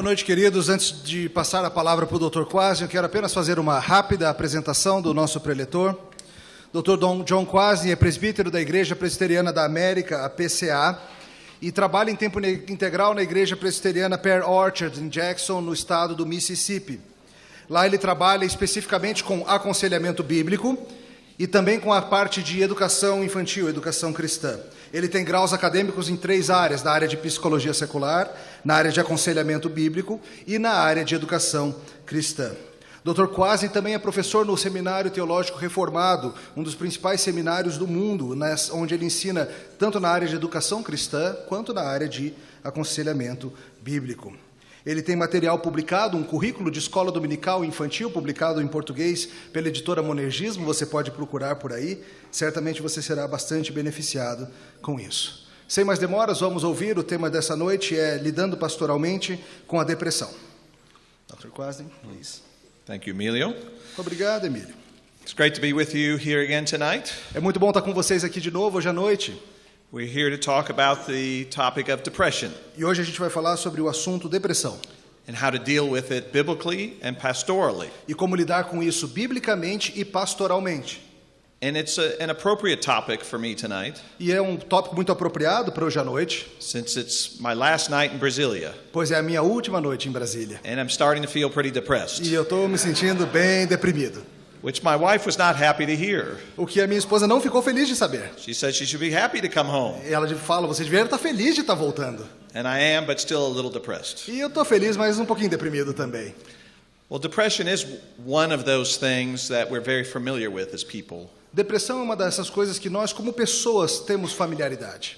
noite, queridos. Antes de passar a palavra para o Dr. Quasi, eu quero apenas fazer uma rápida apresentação do nosso preletor. Dr. John Quasi é presbítero da Igreja Presbiteriana da América, a PCA, e trabalha em tempo integral na Igreja Presbiteriana Pear Orchard, em Jackson, no estado do Mississippi. Lá ele trabalha especificamente com aconselhamento bíblico e também com a parte de educação infantil, educação cristã. Ele tem graus acadêmicos em 3 áreas, na área de psicologia secular, na área de aconselhamento bíblico e na área de educação cristã. Dr. Quasi também é professor no Seminário Teológico Reformado, um dos principais seminários do mundo, onde ele ensina tanto na área de educação cristã quanto na área de aconselhamento bíblico. Ele tem material publicado, um currículo de escola dominical infantil, publicado em português pela editora Monergismo, você pode procurar por aí, certamente você será bastante beneficiado com isso. Sem mais demoras, vamos ouvir, o tema dessa noite é Lidando Pastoralmente com a Depressão. Dr. Quasi, please. Thank you, Emilio. Obrigado, Emílio. It's great to be with you here again tonight. É muito bom estar com vocês aqui de novo hoje à noite. We're here to talk about the topic of depression E hoje a gente vai falar sobre o assunto depressão and how to deal with it biblically and pastorally. e como lidar com isso biblicamente e pastoralmente. And it's an appropriate topic for me tonight E é um tópico muito apropriado para hoje à noite, since it's my last night in Brasilia pois é a minha última noite em Brasília. and I'm starting to feel pretty depressed, E eu estou me sentindo bem deprimido. which my wife was not happy to hear. O que a minha esposa não ficou feliz de saber. She said she should be happy to come home, E ela fala, você deveria estar feliz de estar voltando. and I am, but still a little depressed. E eu estou feliz, mas um pouquinho deprimido também. Well, depression is one of those things that we're very familiar with as people. Depressão é uma dessas coisas que nós, como pessoas, temos familiaridade.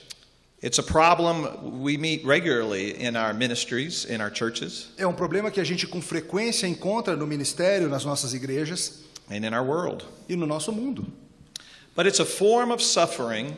It's a problem we meet regularly in our ministries, in our churches, É um problema que a gente com frequência encontra no ministério, nas nossas igrejas and in our world. e no nosso mundo. But it's a form of suffering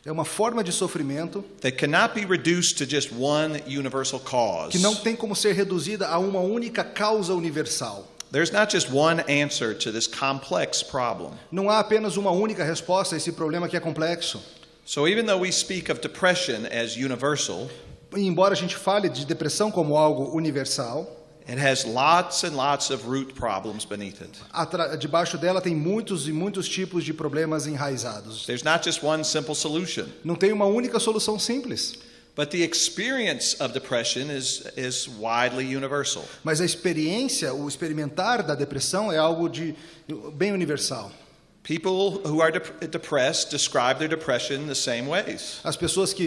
É uma forma de sofrimento that cannot be reduced to just one universal cause. que não tem como ser reduzida a uma única causa universal. There's not just one answer to this complex problem. Não há apenas uma única resposta a esse problema que é complexo. So even though we speak of depression as universal, E embora a gente fale de depressão como algo universal, it has lots and lots of root problems beneath it. debaixo dela tem muitos e muitos tipos de problemas enraizados. There's not just one simple solution. Não tem uma única solução simples, But the experience of depression is widely universal. mas a experiência, o experimentar da depressão é algo de bem universal. People who are depressed describe their depression the same ways. As pessoas que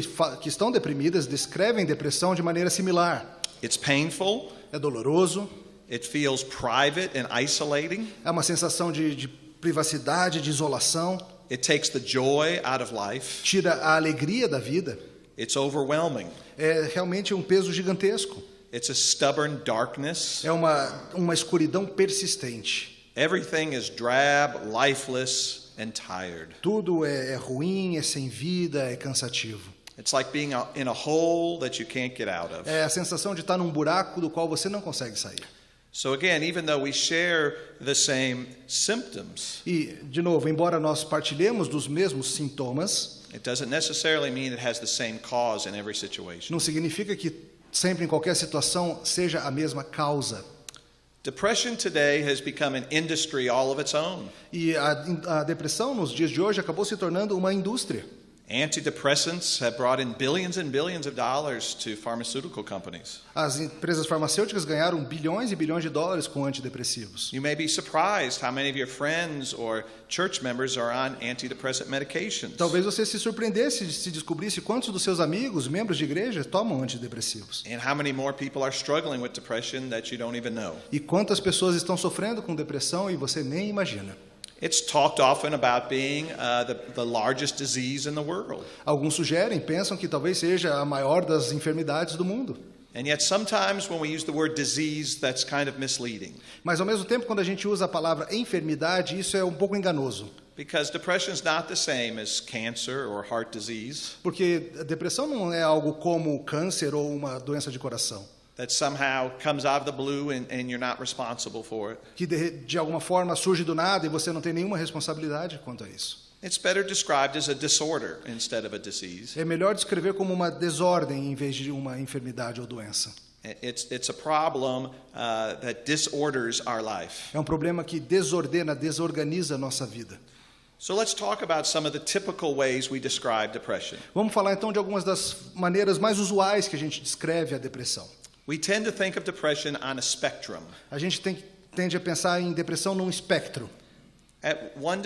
estão deprimidas descrevem depressão de maneira similar. It's painful, É doloroso, it feels private and isolating, é uma sensação de privacidade, de isolação, it takes the joy out of life, tira a alegria da vida. it's overwhelming, É realmente um peso gigantesco. it's a stubborn darkness, É uma escuridão persistente. everything is drab, lifeless, and tired. Tudo é ruim, é sem vida, é cansativo. It's like being in a hole that you can't get out of. É a sensação de estar num buraco do qual você não consegue sair. So again, even though we share the same symptoms, E, de novo, embora nós partilhemos dos mesmos sintomas, it doesn't necessarily mean it has the same cause in every situation. não significa que sempre em qualquer situação seja a mesma causa. Depression today has become an industry all of its own. E a depressão nos dias de hoje acabou se tornando uma indústria. Antidepressants have brought in billions and billions of dollars to pharmaceutical companies. As empresas farmacêuticas ganharam bilhões e bilhões de dólares com antidepressivos. You may be surprised how many of your friends or church members are on antidepressant medications. Talvez você se surpreendesse se descobrisse quantos dos seus amigos, membros de igreja, tomam antidepressivos. And how many more people are struggling with depression that you don't even know. E quantas pessoas estão sofrendo com depressão e você nem imagina. It's talked often about being the largest disease in the world. Alguns pensam que talvez seja a maior das enfermidades do mundo. And yet sometimes when we use the word disease, that's kind of misleading. Mas ao mesmo tempo, quando a gente usa a palavra enfermidade, isso é um pouco enganoso. Because depression is not the same as cancer or heart disease. Porque a depressão não é algo como câncer ou uma doença de coração. That somehow comes out of the blue and you're not responsible for it. Que de alguma forma surge do nada e você não tem nenhuma responsabilidade quanto a isso. It's better described as a disorder instead of a disease. É melhor descrever como uma desordem em vez de uma enfermidade ou doença. It's a problem that disorders our life. É um problema que desorganiza a nossa vida. So let's talk about some of the typical ways we describe depression. Vamos falar então de algumas das maneiras mais usuais que a gente descreve a depressão. We tend to think of depression on a spectrum. A gente tende a pensar em depressão num espectro. At one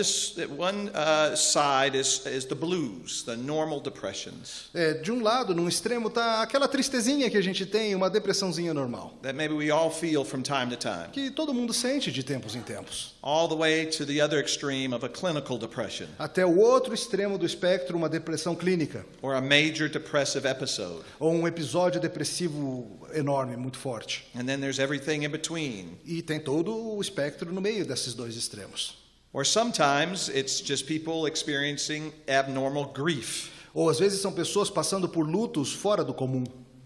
side is the blues, the normal depressions. De um lado, num extremo, tá aquela tristezinha que a gente tem, uma depressãozinha normal, That maybe we all feel from time to time. que todo mundo sente de tempos em tempos. All the way to the other extreme of a clinical depression Até o outro extremo do espectro, uma depressão clínica, or a major depressive episode. ou um episódio depressivo enorme, muito forte. And then there's everything in between. E tem todo o espectro no meio desses dois extremos. Or sometimes it's just people experiencing abnormal grief. Ou às vezes são pessoas passando por lutos fora do comum.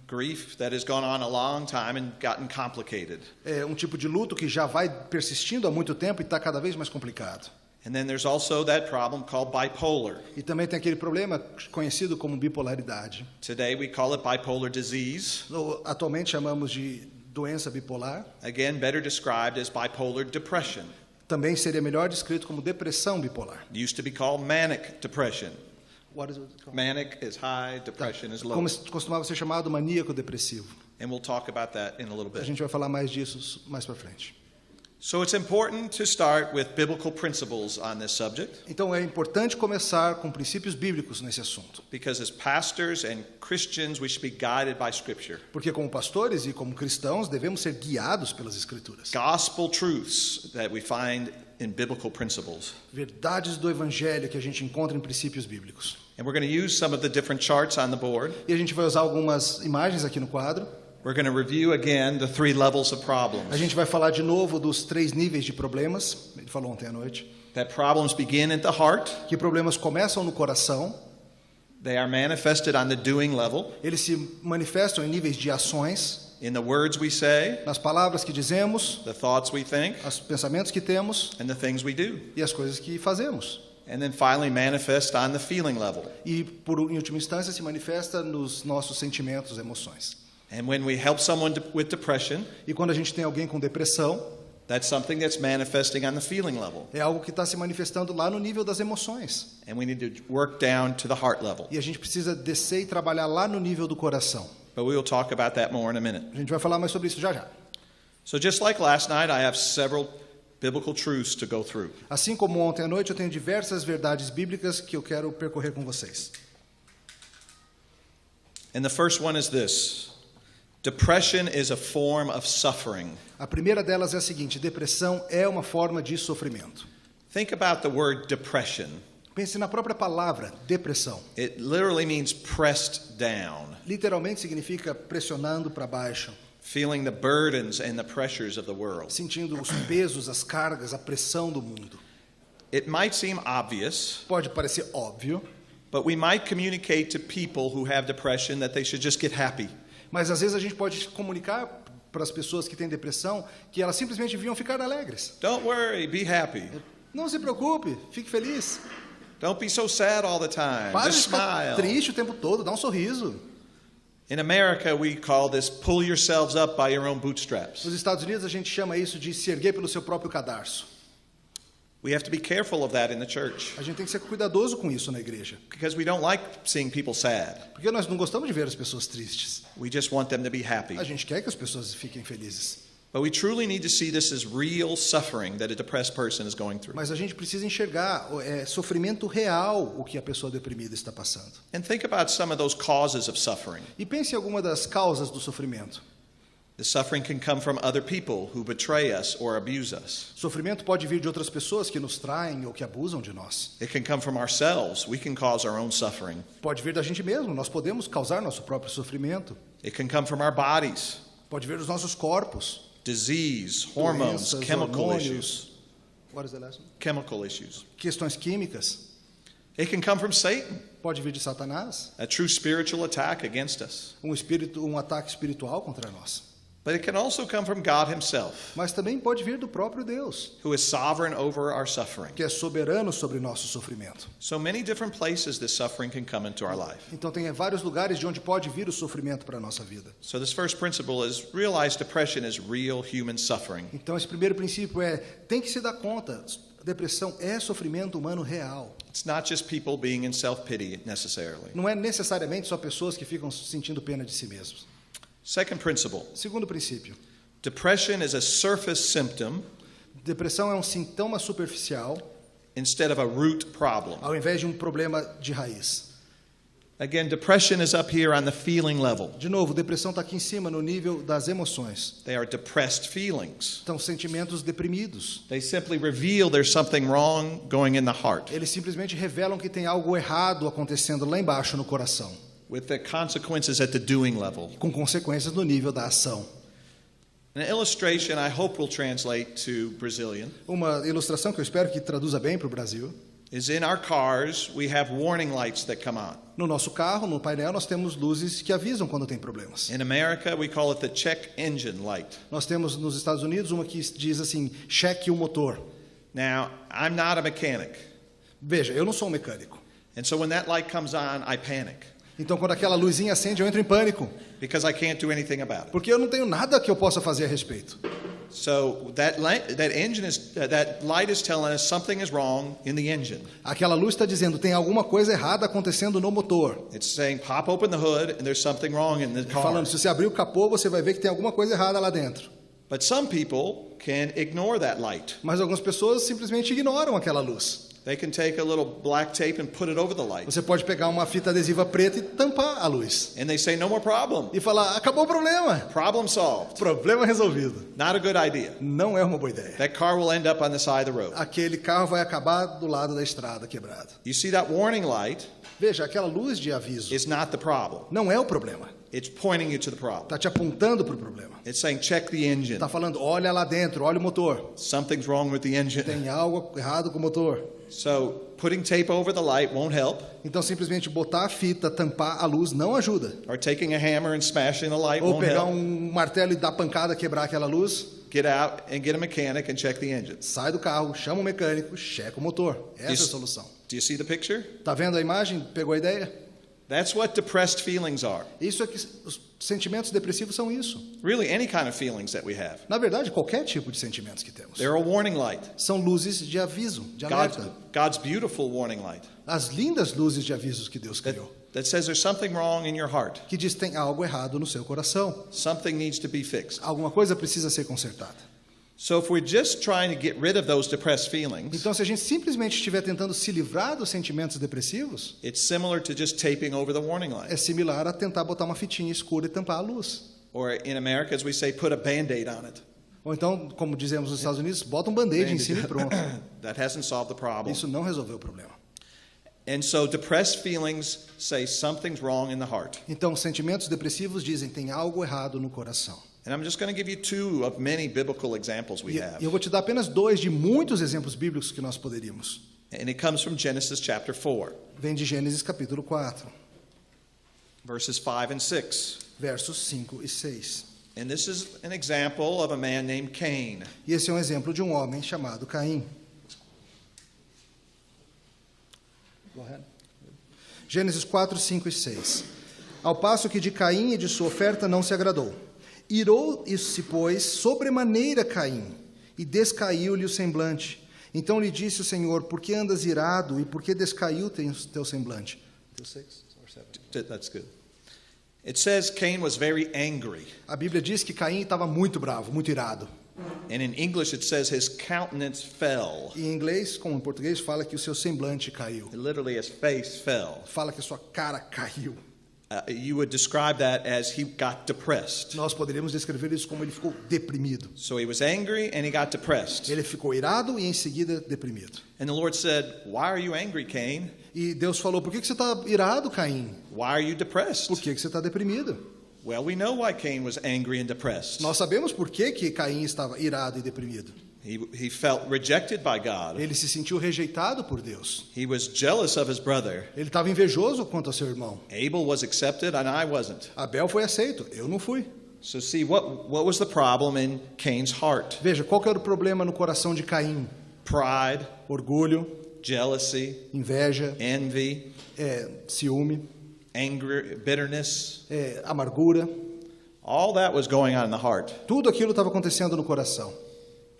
Grief that has gone on a long time and gotten complicated. É um tipo de luto que já vai persistindo há muito tempo e está cada vez mais complicado. And then there's also that problem called bipolar. E também tem aquele problema conhecido como bipolaridade. Today we call it bipolar disease. Atualmente chamamos de doença bipolar. Again, better described as bipolar depression. Também seria melhor descrito como depressão bipolar. It used to be called manic depression. What is it called? Manic is high, depression is low. Como costumava ser chamado maníaco depressivo. And we'll talk about that in a little A bit. gente vai falar mais disso mais para frente. So it's important to start with biblical principles on this subject, Então é importante começar com princípios bíblicos nesse assunto. because as pastors and Christians we should be guided by Scripture. Porque como pastores e como cristãos devemos ser guiados pelas escrituras. Gospel truths that we find in biblical principles. Verdades do evangelho que a gente encontra em princípios bíblicos. And we're going to use some of the different charts on the board. E a gente vai usar algumas imagens aqui no quadro. We're going to review again the 3 levels of A problems. gente vai falar de novo dos 3 níveis de problemas. Ele falou ontem à noite. That problems begin at the heart, Que problemas começam no coração. they are manifested on the doing level, Eles se manifestam em níveis de ações, in the words we say, nas palavras que dizemos, the thoughts we think, os pensamentos que temos and the things we do. e as coisas que fazemos. And then finally manifest on the feeling level. E, em última instância, se manifesta nos nossos sentimentos, emoções. And when we help someone with depression, E quando a gente tem alguém com depressão, that's something that's manifesting on the feeling level. é algo que está se manifestando lá no nível das emoções. And we need to work down to the heart level. E a gente precisa descer e trabalhar lá no nível do coração. But we will talk about that more in a minute. A gente vai falar mais sobre isso já já. So just like last night, I have several biblical truths to go through. Assim como ontem à noite, eu tenho diversas verdades bíblicas que eu quero percorrer com vocês. And the first one is this. Depression is a form of suffering. A primeira delas é a seguinte: depressão é uma forma de sofrimento. Think about the word depression. Pense na própria palavra, depressão. It literally means pressed down, Literalmente significa pressionando para baixo, feeling the burdens and the pressures of the world. sentindo os pesos, as cargas, a pressão do mundo. It might seem obvious, Pode parecer óbvio, but we might communicate to people who have depression that they should just get happy. mas às vezes a gente pode comunicar para as pessoas que têm depressão que elas simplesmente deviam ficar alegres. Don't worry, be happy. Não se preocupe, fique feliz. Don't be so sad all the time. Para de Just ficar smile. triste o tempo todo, dá um sorriso. In America, we call this pull yourselves up by your own bootstraps. Nos Estados Unidos a gente chama isso de se erguer pelo seu próprio cadarço. We have to be careful of that in the church A gente tem que ser cuidadoso com isso na igreja, because we don't like seeing people sad. porque nós não gostamos de ver as pessoas tristes. We just want them to be happy. A gente quer que as pessoas fiquem felizes, But we truly need to see this as real suffering that a depressed person is going through. mas a gente precisa enxergar sofrimento real o que a pessoa deprimida está passando. And think about some of those causes of suffering. E pense em alguma das causas do sofrimento. The suffering can come from other people who betray us or abuse us. Sofrimento pode vir de outras pessoas que nos traem ou que abusam de nós. It can come from ourselves. We can cause our own suffering. Pode vir da gente mesmo, nós podemos causar nosso próprio sofrimento. It can come from our bodies. Pode vir dos nossos corpos. Disease, hormones, Doenças, chemical hormônios. issues. What is the last one? Chemical issues. Questões químicas. It can come from Satan, Pode vir de Satanás. a true spiritual attack against us. Um ataque espiritual contra nós. But it can also come from God himself, Mas também pode vir do próprio Deus, who is sovereign over our suffering. que é soberano sobre nosso sofrimento. So many different places this suffering can come into our life. Então tem vários lugares de onde pode vir o sofrimento para a nossa vida. So this first principle is realize depression is real human suffering. Então esse primeiro princípio tem que se dar conta, depressão é sofrimento humano real. It's not just people being in self-pity necessarily. Não é necessariamente só pessoas que ficam sentindo pena de si mesmos. Second principle, Segundo princípio, depression is a surface symptom depressão é um sintoma superficial instead of a root problem. ao invés de um problema de raiz. Again, depression is up here on the feeling level. De novo, depressão está aqui em cima no nível das emoções. They are depressed feelings. Então, sentimentos deprimidos. They simply reveal there's something wrong going in the heart, Eles simplesmente revelam que tem algo errado acontecendo lá embaixo no coração, with the consequences at the doing level. com consequências no nível da ação. An illustration I hope will translate to Brazilian Uma ilustração que eu espero que traduza bem para o Brasil. is in our cars we have warning lights that come on. No nosso carro, no painel, nós temos luzes que avisam quando tem problemas. In America we call it the check engine light. Nós temos nos Estados Unidos uma que diz assim, cheque o motor. Now, I'm not a mechanic, Veja, eu não sou um mecânico. and so when that light comes on, I panic Então, quando aquela luzinha acende, eu entro em pânico, because I can't do anything about it. porque eu não tenho nada que eu possa fazer a respeito. So that light is telling us something is wrong in the engine. Aquela luz está dizendo, tem alguma coisa errada acontecendo no motor. It's saying pop open the hood and there's something wrong in the car. Falando, se você abrir o capô, você vai ver que tem alguma coisa errada lá dentro. But some people can ignore that light. Mas algumas pessoas simplesmente ignoram aquela luz. They can take a little black tape and put it over the light. Você pode pegar uma fita adesiva preta e tampar a luz. And they say no more problem. E falar, acabou o problema. Problem solved. Problema resolvido. Not a good idea. Não é uma boa ideia. That car will end up on the side of the road. Aquele carro vai acabar do lado da estrada quebrado. You see that warning light Veja, aquela luz de aviso is not the problem. não é o problema. It's pointing you to the problem. Está te apontando para o problema. It's saying check the engine. Está falando, olha lá dentro, olha o motor. Something's wrong with the engine. Tem algo errado com o motor. So putting tape over the light won't help. Então, simplesmente botar a fita, tampar a luz não ajuda. Or taking a hammer and smashing the light Ou won't pegar help. um martelo e dar pancada, quebrar aquela luz. Get out and get a mechanic and check the engine. Sai do carro, chama o mecânico, checa o motor. Essa é a solução. Do you see the picture? Tá vendo a imagem? Pegou a ideia? That's what depressed feelings are. Isso é que os sentimentos depressivos são isso. Really, any kind of feelings that we have. Na verdade, qualquer tipo de sentimentos que temos. They're a warning light. São luzes de aviso, de alerta. God's beautiful warning light As lindas luzes de avisos que Deus criou. that says there's something wrong in your heart. Que diz tem algo errado no seu coração. Something needs to be fixed. Alguma coisa precisa ser consertada. So if we're just trying to get rid of those depressed feelings, Então, se a gente simplesmente estiver tentando se livrar dos sentimentos depressivos, it's similar to just taping over the warning é light. similar a tentar botar uma fitinha escura e tampar a luz. Or in America, as we say, put a Band-Aid on it. Ou então, como dizemos nos Estados Unidos, bota um band-aid em cima e pronto. That hasn't solved the problem. Isso não resolveu o problema. And so depressed feelings say something's wrong in the heart. Então, sentimentos depressivos dizem tem algo errado no coração. And I'm just going to give you two of many biblical examples we E have. eu vou te dar apenas 2 de muitos exemplos bíblicos que nós poderíamos. And it comes from Genesis chapter 4, Vem de Gênesis capítulo 4, verses 5 and 6. versos 5 e 6. And this is an example of a man named Cain. E esse é um exemplo de um homem chamado Caim. Gênesis 4, 5 e 6. Ao passo que de Caim e de sua oferta não se agradou. Irou-se, pois, sobremaneira Caim, e descaiu-lhe o semblante. Então lhe disse o Senhor, por que andas irado, e por que descaiu teu semblante? That's good. It says Cain was very angry. A Bíblia diz que Caim estava muito bravo, muito irado. And in English it says his countenance fell. E em inglês, como em português, fala que o seu semblante caiu. Literally his face fell. Fala que a sua cara caiu. You would describe that as he got depressed. Nós poderíamos descrever isso como ele ficou deprimido. So he was angry and he got depressed. Ele ficou irado e em seguida deprimido. And the Lord said, "Why are you angry, Cain? E Deus falou, por que você está irado, Caim? Why are you depressed?" Por que você está deprimido? Well, we know why Cain was angry and depressed. Nós sabemos por que Caim estava irado e deprimido. He felt rejected by God. Ele se sentiu rejeitado por Deus. He was jealous of his brother. Ele estava invejoso quanto ao seu irmão. Abel was accepted and I wasn't. Abel foi aceito, eu não fui. So see, what was the problem in Cain's heart? Veja, qual que era o problema no coração de Caim? Pride, Orgulho, jealousy, inveja, envy, ciúme, anger, bitterness. amargura. All that was going on in the heart. Tudo aquilo estava acontecendo no coração.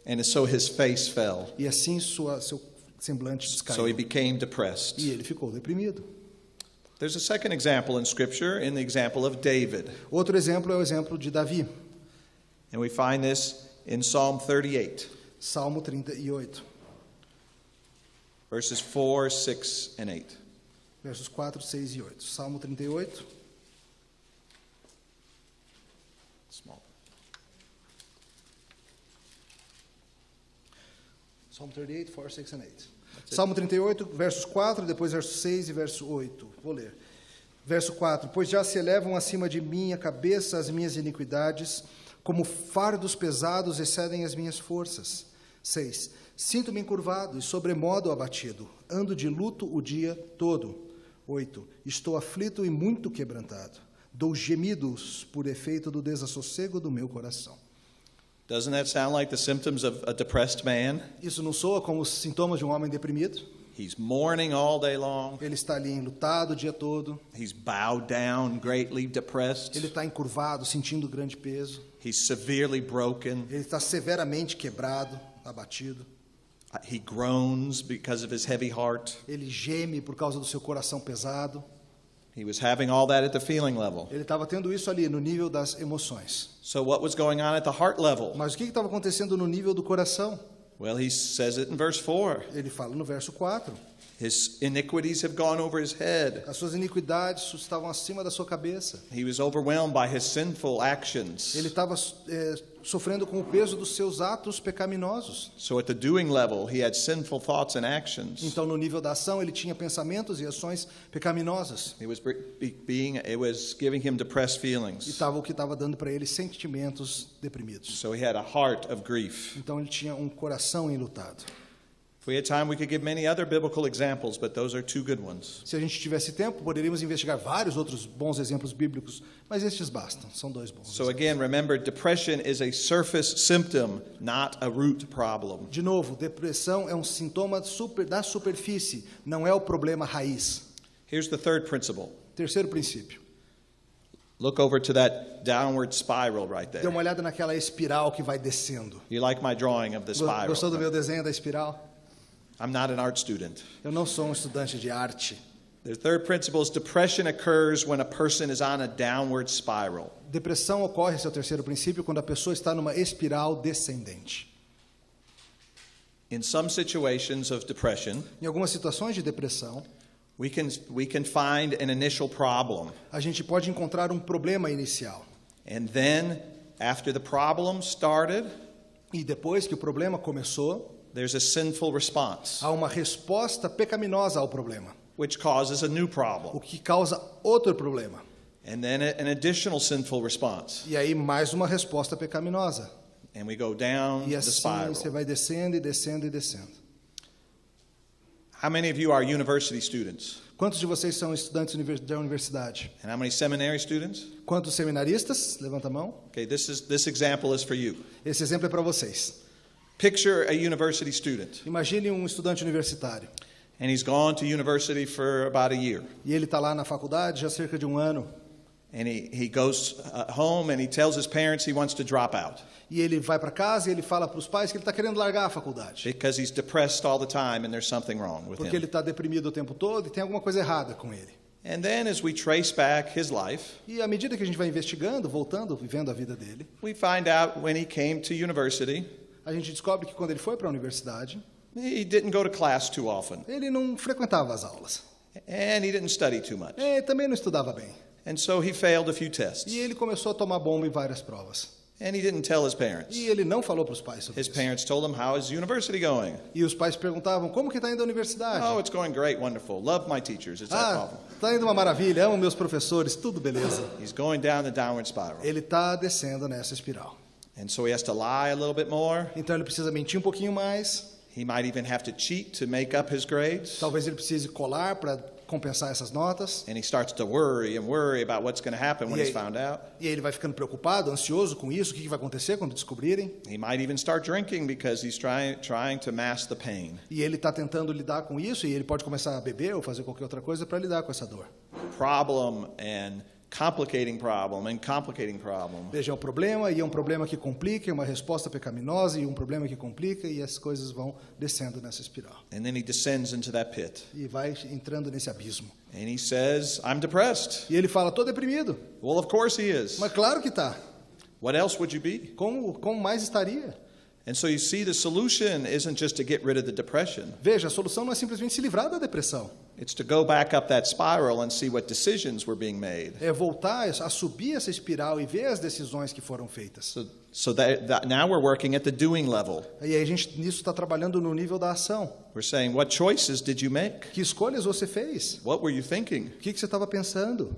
And so his face fell. E assim seu semblante So he descaiu. became depressed. E ele ficou deprimido. There's a second example in Scripture, in the example of David. Outro exemplo é o exemplo de Davi. And we find this in Psalm 38, Salmo 38, verses 4, 6, and 8. versos 4, 6 e 8. Salmo 38. Small. Salmo 38, 4, 6 and 8. Salmo 38, versos 4, depois verso 6 e verso 8. Vou ler. Verso 4. Pois já se elevam acima de minha cabeça as minhas iniquidades, como fardos pesados excedem as minhas forças. 6. Sinto-me encurvado e sobremodo abatido. Ando de luto o dia todo. 8. Estou aflito e muito quebrantado. Dou gemidos por efeito do desassossego do meu coração. Doesn't that sound like the symptoms of a depressed man? Isso não soa como os sintomas de um homem deprimido? He's mourning all day long. Ele está ali enlutado o dia todo. He's bowed down, greatly depressed. Ele está encurvado, sentindo grande peso. He's severely broken. Ele está severamente quebrado, abatido. He groans because of his heavy heart. Ele geme por causa do seu coração pesado. He was having all that at the feeling level. Ele estava tendo isso ali, no nível das emoções. So what was going on at the heart level? Mas o que estava acontecendo no nível do coração? Well, he says it in verse 4. Ele fala no verso 4. His iniquities have gone over his head. As suas iniquidades estavam acima da sua cabeça. He was overwhelmed by his sinful actions. Ele estava sofrendo com o peso dos seus atos pecaminosos. So at the doing level, he had sinful thoughts and actions. Então, no nível da ação, ele tinha pensamentos e ações pecaminosas. It was giving him depressed E feelings. estava o que estava dando para ele sentimentos deprimidos. So he had a heart of grief. Então, ele tinha um coração enlutado. If we had time, we could give many other biblical examples, but those are two good ones. Se a gente tivesse tempo, poderíamos investigar vários outros bons exemplos bíblicos, mas estes bastam, são dois bons. So again, remember, depression is a surface symptom, not a root problem. De novo, depressão é um sintoma da superfície, não é o problema raiz. Here's the third principle. Terceiro princípio. Look over to that downward spiral right Dê there. uma olhada naquela espiral que vai descendo. You like my drawing of the spiral? Gostou do meu desenho da espiral? I'm not an art student. Eu não sou um estudante de arte. The third principle is depression occurs when a person is on a downward spiral. Depressão ocorre, esse é o terceiro princípio, quando a pessoa está numa espiral descendente. In some situations of depression, Em algumas situações de depressão, we can find an initial problem. a gente pode encontrar um problema inicial. And then, after the problem started, E depois que o problema começou, there's a sinful response, há uma resposta pecaminosa ao problema, which causes a new o problem. que causa outro problema. And then an additional sinful response. E aí mais uma resposta pecaminosa. And we go down E the assim spiral. você vai descendo e descendo e descendo. How many of you are university students? Quantos de vocês são estudantes da universidade? And how many seminary students? Quantos seminaristas? Levanta a mão. Okay, this example is for you. Esse exemplo é para vocês. Picture a university student, Imagine um estudante universitário. and he's gone to university for about a year. E ele está lá na faculdade já há cerca de um ano. And he goes home and he tells his parents he wants to drop out E ele vai para casa e ele fala para os pais que ele está querendo largar a faculdade. because he's depressed all the time and there's something wrong with Porque ele him. está deprimido o tempo todo e tem alguma coisa errada com ele. And then as we trace back his life, E à medida que a gente vai investigando, voltando, vivendo a vida dele, we find out when he came to university, a gente descobre que quando ele foi para a universidade, he didn't go to class too often ele não frequentava as aulas. and he didn't study too much. Ele também não estudava bem. And so he failed a few tests. E ele começou a tomar bomba em várias provas. And he didn't tell his parents. E ele não falou para os pais sobre His isso. parents told him, "How is university going?" E os pais perguntavam, como que está indo a universidade? "Oh, it's going great, wonderful. Love my teachers. It's that Ah, problem." está indo uma maravilha, amo meus professores, tudo beleza. He's going down the downward spiral. Ele está descendo nessa espiral. And so he has to lie a little bit more. Então ele precisa mentir um pouquinho mais. He might even have to cheat to make up his grades. Talvez ele precise colar para compensar essas notas. And he starts to worry about what's going to happen when E he's aí- found out. E aí ele vai ficando preocupado, ansioso com isso, o que vai acontecer quando descobrirem. He might even start drinking because he's trying to mask the pain. E ele está tentando lidar com isso, e ele pode começar a beber ou fazer qualquer outra coisa para lidar com essa dor. Problem and complicating problem. Veja, é um problema, e é um problema que complica, é uma resposta pecaminosa, e um problema que complica, e as coisas vão descendo nessa espiral. And then he descends into that pit. E vai entrando nesse abismo. And he says, I'm depressed. E ele fala, estou deprimido. Well, of course he is. Mas claro que está. What else would you be? Como mais estaria? And so you see, the solution isn't just to get rid of the depression. Veja, a solução não é simplesmente se livrar da depressão. It's to go back up that spiral and see what decisions were being made. É voltar a subir essa espiral e ver as decisões que foram feitas. So that now we're working at the doing level. E aí a gente nisso está trabalhando no nível da ação. We're saying, what choices did you make? Que escolhas você fez? What were you thinking? O que você estava pensando?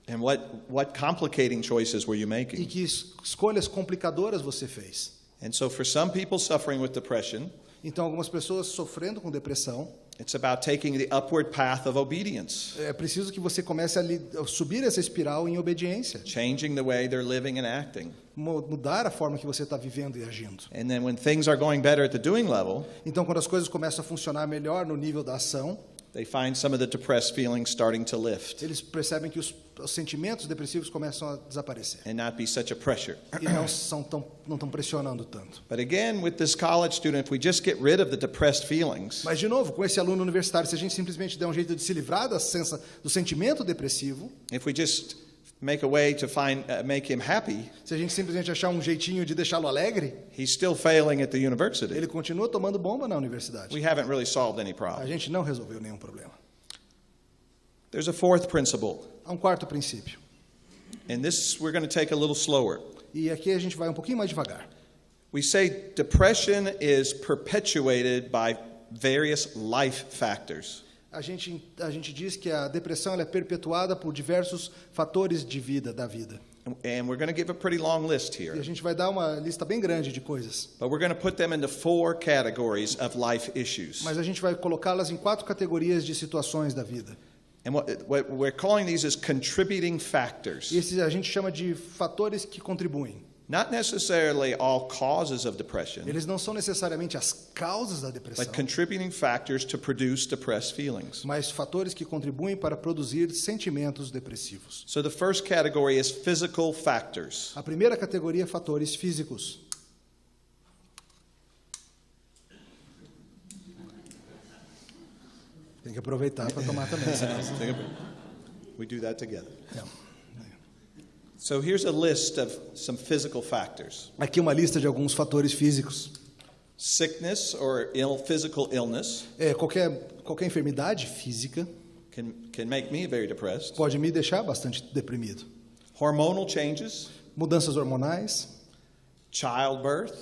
And what complicating choices were you E making? que escolhas complicadoras você fez? And so for some people suffering with depression, Então, algumas pessoas sofrendo com depressão, it's about taking the upward path of obedience, é preciso que você comece a subir essa espiral em obediência, changing the way they're living and acting. mudar a forma que você está vivendo e agindo. And then when things are going better at the doing level, Então, quando as coisas começam a funcionar melhor no nível da ação, they find some of the depressed feelings starting to lift eles percebem que os sentimentos depressivos começam a desaparecer and not be such a pressure. e não estão pressionando tanto. But again, with this college student, if we just get rid of the depressed feelings, Mas, de novo, com esse aluno universitário, se a gente simplesmente der um jeito de se livrar do sentimento depressivo, if we just make a way to make him happy, se a gente simplesmente achar um jeitinho de deixá-lo alegre, he's still failing at the university. ele continua tomando bomba na universidade. We haven't really solved any A problem. gente não resolveu nenhum problema. There's a fourth principle, Há um quarto princípio. and this we're going to take a little slower. E aqui a gente vai um pouquinho mais devagar. We say depression is perpetuated by various life factors. A gente diz que a depressão ela é perpetuada por diversos fatores de vida, da vida. And we're going to give a pretty long list E a here. gente vai dar uma lista bem grande de coisas. But we're going to put them into 4 categories of life issues. Mas a gente vai colocá-las em 4 categorias de situações da vida. And what we're calling these is contributing factors. E esses a gente chama de fatores que contribuem. Not necessarily all causes of depression, Eles não são necessariamente as causas da depressão, but contributing factors to produce depressed feelings. mas fatores que contribuem para produzir sentimentos depressivos. So the first category is physical factors. A primeira categoria é fatores físicos. Tem que aproveitar para tomar também, senão... We do that together. Não. So here's a list of some physical factors. Aqui uma lista de alguns fatores físicos. Sickness or physical illness Qualquer enfermidade física can make me very depressed. pode me deixar bastante deprimido. Hormonal changes, Mudanças hormonais, childbirth,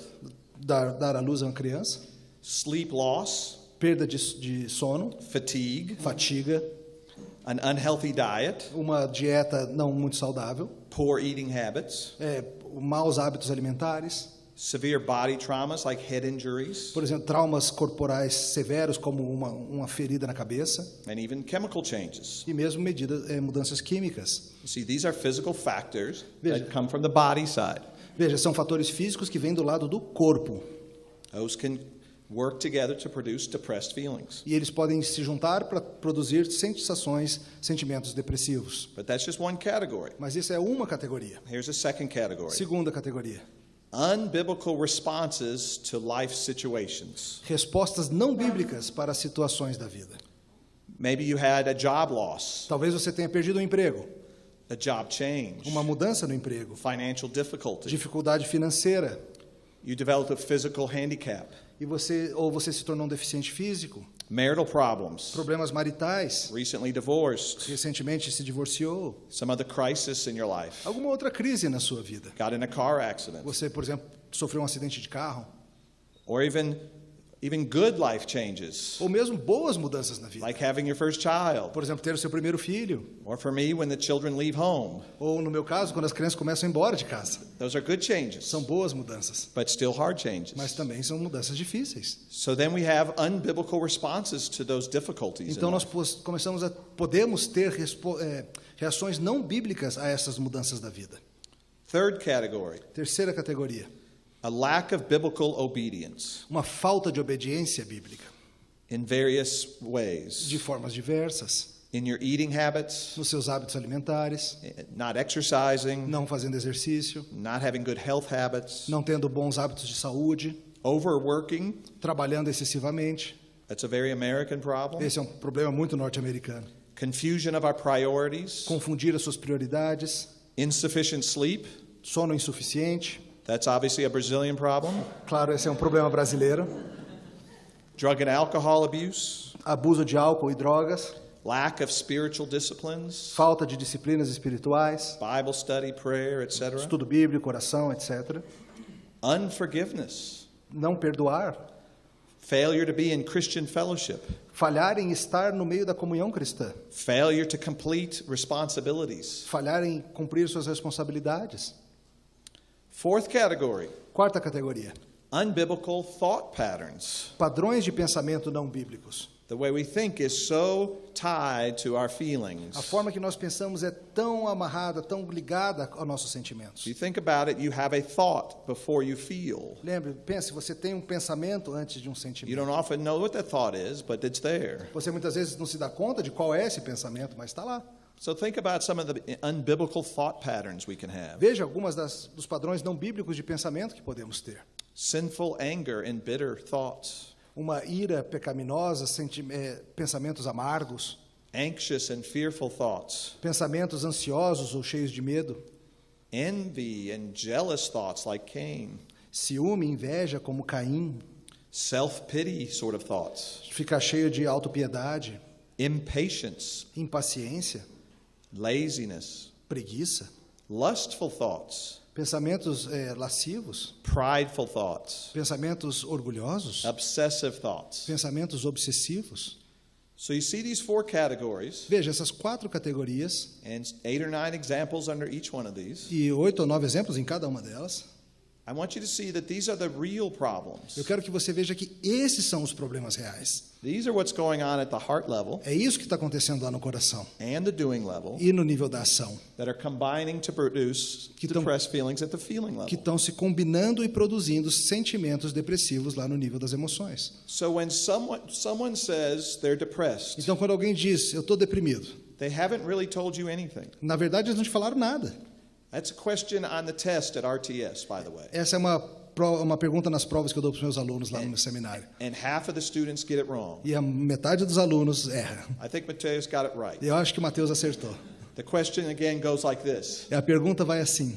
dar à luz a uma criança, sleep loss, perda de sono, fatigue, fatiga, an unhealthy diet, uma dieta não muito saudável, poor eating habits, maus hábitos alimentares, severe body traumas like head injuries, por exemplo, traumas corporais severos como uma ferida na cabeça and even chemical changes. e mesmo mudanças químicas. You see, these are physical factors Veja. that come from the body side. Veja, são fatores físicos que vêm do lado do corpo Those can work together to produce depressed feelings. e eles podem se juntar para produzir sentimentos depressivos. But that's just one category. Mas isso é uma categoria. Here's a second category. Segunda categoria. Unbiblical responses to life situations. Respostas não bíblicas para as situações da vida. Maybe you had a job loss, Talvez você tenha perdido um emprego, a job change, uma mudança no emprego, financial difficulty. dificuldade financeira, You developed a physical handicap, ou você se tornou um deficiente físico, marital problems, problemas maritais, recently divorced, recentemente se divorciou, some other crisis in your life, alguma outra crise na sua vida. got in a car accident, Você, por exemplo, sofreu um acidente de carro, or even Even good life changes, ou mesmo boas mudanças na vida. like having your first child, Por exemplo, ter o seu primeiro filho, or for me, when the children leave home. ou no meu caso, quando as crianças começam a ir embora de casa. Those are good changes, São boas mudanças, but still hard changes. mas também são mudanças difíceis. So then we have unbiblical responses to those difficulties. in Então nós life. podemos ter reações não bíblicas a essas mudanças da vida. Third category, Terceira categoria, a lack of biblical obedience uma falta de obediência bíblica, in various ways. de formas diversas, In your eating habits, nos seus hábitos alimentares, not exercising, não fazendo exercício, not having good health habits, não tendo bons hábitos de saúde, overworking. trabalhando excessivamente. That's a very American problem. Esse é um problema muito norte-americano. Confusion of our priorities, Confundir as suas prioridades, insufficient sleep. sono insuficiente. That's obviously a Brazilian problem. Claro, esse é um problema brasileiro. Drug and alcohol abuse, Abuso de álcool e drogas, lack of spiritual disciplines, falta de disciplinas espirituais, Bible study, prayer, etc. estudo bíblico, oração, etc. Unforgiveness, Não perdoar, failure to be in Christian fellowship, falhar em estar no meio da comunhão cristã, failure to complete responsibilities. falhar em cumprir suas responsabilidades. Fourth category, Quarta categoria, unbiblical thought patterns. padrões de pensamento não bíblicos. The way we think is so tied to our A feelings. forma que nós pensamos é tão amarrada, tão ligada aos nossos sentimentos. If you think about it, you have a thought before you feel. Lembre, pense, você tem um pensamento antes de um You sentimento. don't often know what that thought is, but it's there. Você muitas vezes não se dá conta de qual é esse pensamento, mas está lá. So think about some of the unbiblical thought patterns we can have. Veja algumas dos padrões não bíblicos de pensamento que podemos ter. Sinful anger and bitter thoughts, Uma ira pecaminosa, pensamentos amargos, anxious and fearful thoughts, pensamentos ansiosos ou cheios de medo, envy and jealous thoughts like Cain, ciúme, inveja como Caim, self-pity sort of thoughts, ficar cheio de autopiedade, impatience, impaciência, laziness, preguiça, lustful thoughts, pensamentos lascivos, prideful thoughts, pensamentos orgulhosos, obsessive thoughts. pensamentos obsessivos. So you see these four categories Veja essas 4 categorias and 8 or 9 examples under each one of these. e 8 ou 9 exemplos em cada uma delas. I want you to see that these are the real problems. Eu quero que você veja que esses são os problemas reais. These are what's going on at the heart level É isso que está acontecendo lá no coração and the doing level e no nível da ação, that are combining to produce Que tão- depressed feelings at the feeling que level. estão se combinando e produzindo sentimentos depressivos lá no nível das emoções. So when someone says they're depressed, Então, quando alguém diz, eu estou deprimido, they haven't really told you anything. na verdade eles não te falaram nada. That's a question on the test at RTS, by the way. Essa é uma pergunta nas provas que eu dou para os meus alunos lá no meu seminário. And half of the students get it wrong. E a metade dos alunos erra. I think Mateus got it right. Eu acho que o Mateus acertou. The question again goes like this. E a pergunta vai assim: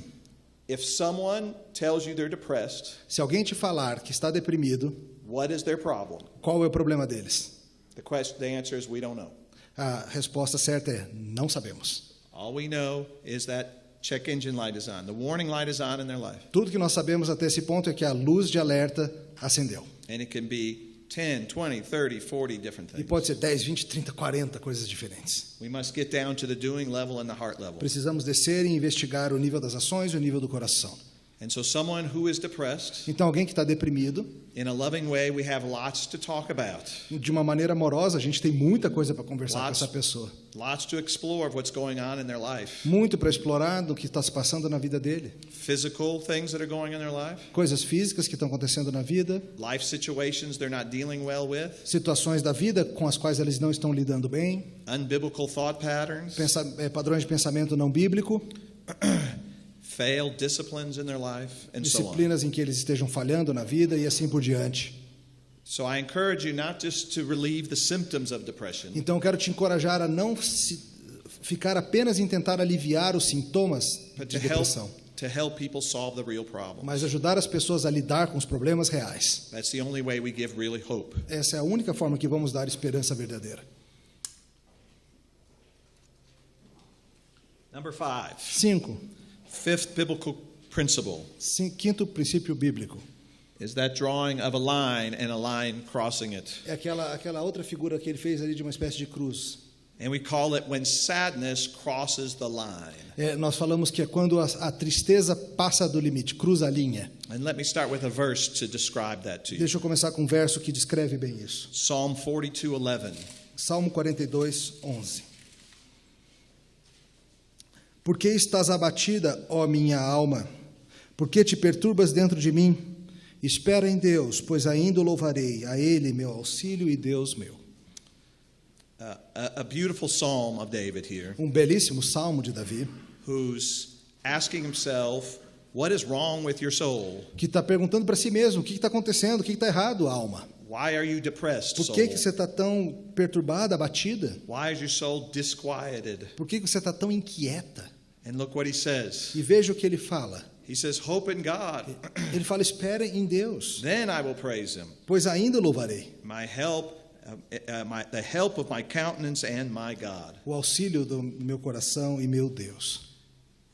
If someone tells you they're depressed, se alguém te falar que está deprimido, what is their problem? qual é o problema deles? The answer is we don't know. A resposta certa é: não sabemos. All we know is that check engine light is on. The warning light is on in their life. Tudo que nós sabemos até esse ponto é que a luz de alerta acendeu. And it can be 10, 20, 30, 40 different E things. pode ser 10, 20, 30, 40 coisas diferentes. We must get down to the doing level and the heart level. Precisamos descer e investigar o nível das ações e o nível do coração. And so someone who is depressed, Então, alguém que está deprimido, in a loving way, we have lots to talk about. de uma maneira amorosa, a gente tem muita coisa para conversar com Lots. essa pessoa. Lots to explore of what's going on in their life. Muito para explorar do que está se passando na vida dele. Physical things that are going on in their life. Coisas físicas que estão acontecendo na vida, Life situations they're not dealing well with. situações da vida com as quais eles não estão lidando bem, Unbiblical thought patterns. padrões de pensamento não bíblico, Failed disciplines in their life, and so on. disciplinas em que eles estejam falhando na vida e assim por diante. So I encourage you not just to relieve the symptoms of depression, Então, eu quero te encorajar a não ficar apenas em tentar aliviar os sintomas but de depressão, to help people solve the real problem. mas ajudar as pessoas a lidar com os problemas reais. That's the only way we give really hope. Essa é a única forma que vamos dar esperança verdadeira. Number 5. 5. Fifth biblical principle Quinto princípio bíblico. is that drawing of a line and a line crossing it. É aquela outra figura que ele fez ali de uma espécie de cruz. And we call it when sadness crosses the line. Nós falamos que é quando a tristeza passa do limite, cruza a linha. And let me start with a verse to describe that to you. Deixa eu começar com um verso que descreve bem isso. Psalm 42:11. Salmo 42, 11. Por que estás abatida, ó minha alma? Por que te perturbas dentro de mim? Espera em Deus, pois ainda o louvarei, a Ele, meu auxílio e Deus meu. A beautiful psalm of David here, Um belíssimo salmo de Davi, who's asking himself, what is wrong with your soul? que está perguntando para si mesmo, o que está acontecendo, o que está errado, alma? Why are you depressed, Por soul? que você está tão perturbada, abatida? Why is your soul disquieted? Por que você está tão inquieta? And look what he says. E veja o que ele fala. He says, hope in God, Ele fala, espere em Deus, then I will praise him. pois ainda o louvarei. My help, the help of my countenance and my God. O auxílio do meu coração e meu Deus.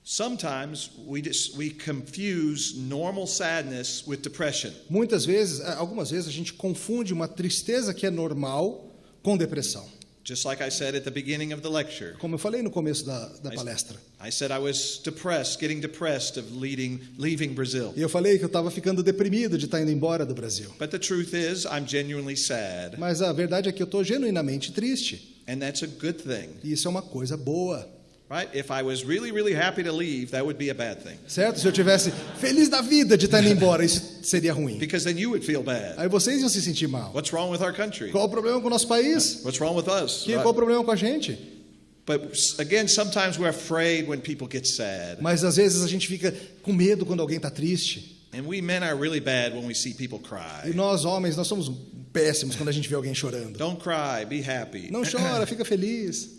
Sometimes we confuse normal sadness with depression. Muitas vezes, algumas vezes, a gente confunde uma tristeza que é normal com depressão. Just like I said at the beginning of the lecture. Como eu falei no começo da palestra. I said I was depressed, getting depressed of leaving Brazil. E eu falei que eu estava ficando deprimido de estar indo embora do Brasil. But the truth is, I'm genuinely sad. Mas a verdade é que eu estou genuinamente triste. And that's a good thing. E isso é uma coisa boa. Right? If I was really, really happy to leave, that would be a bad thing. Certo? Se eu tivesse feliz da vida de estar indo embora, isso seria ruim. Because then you would feel bad. Aí vocês iam se sentir mal. What's wrong with our country? Qual o problema com o nosso país? What's wrong with us? Qual o problema com a gente? But again, sometimes we're afraid when people get sad. Mas às vezes a gente fica com medo quando alguém está triste. And we men are really bad when we see people cry. E nós homens, nós somos péssimos quando a gente vê alguém chorando. Don't cry, be happy. Não chora, fica feliz.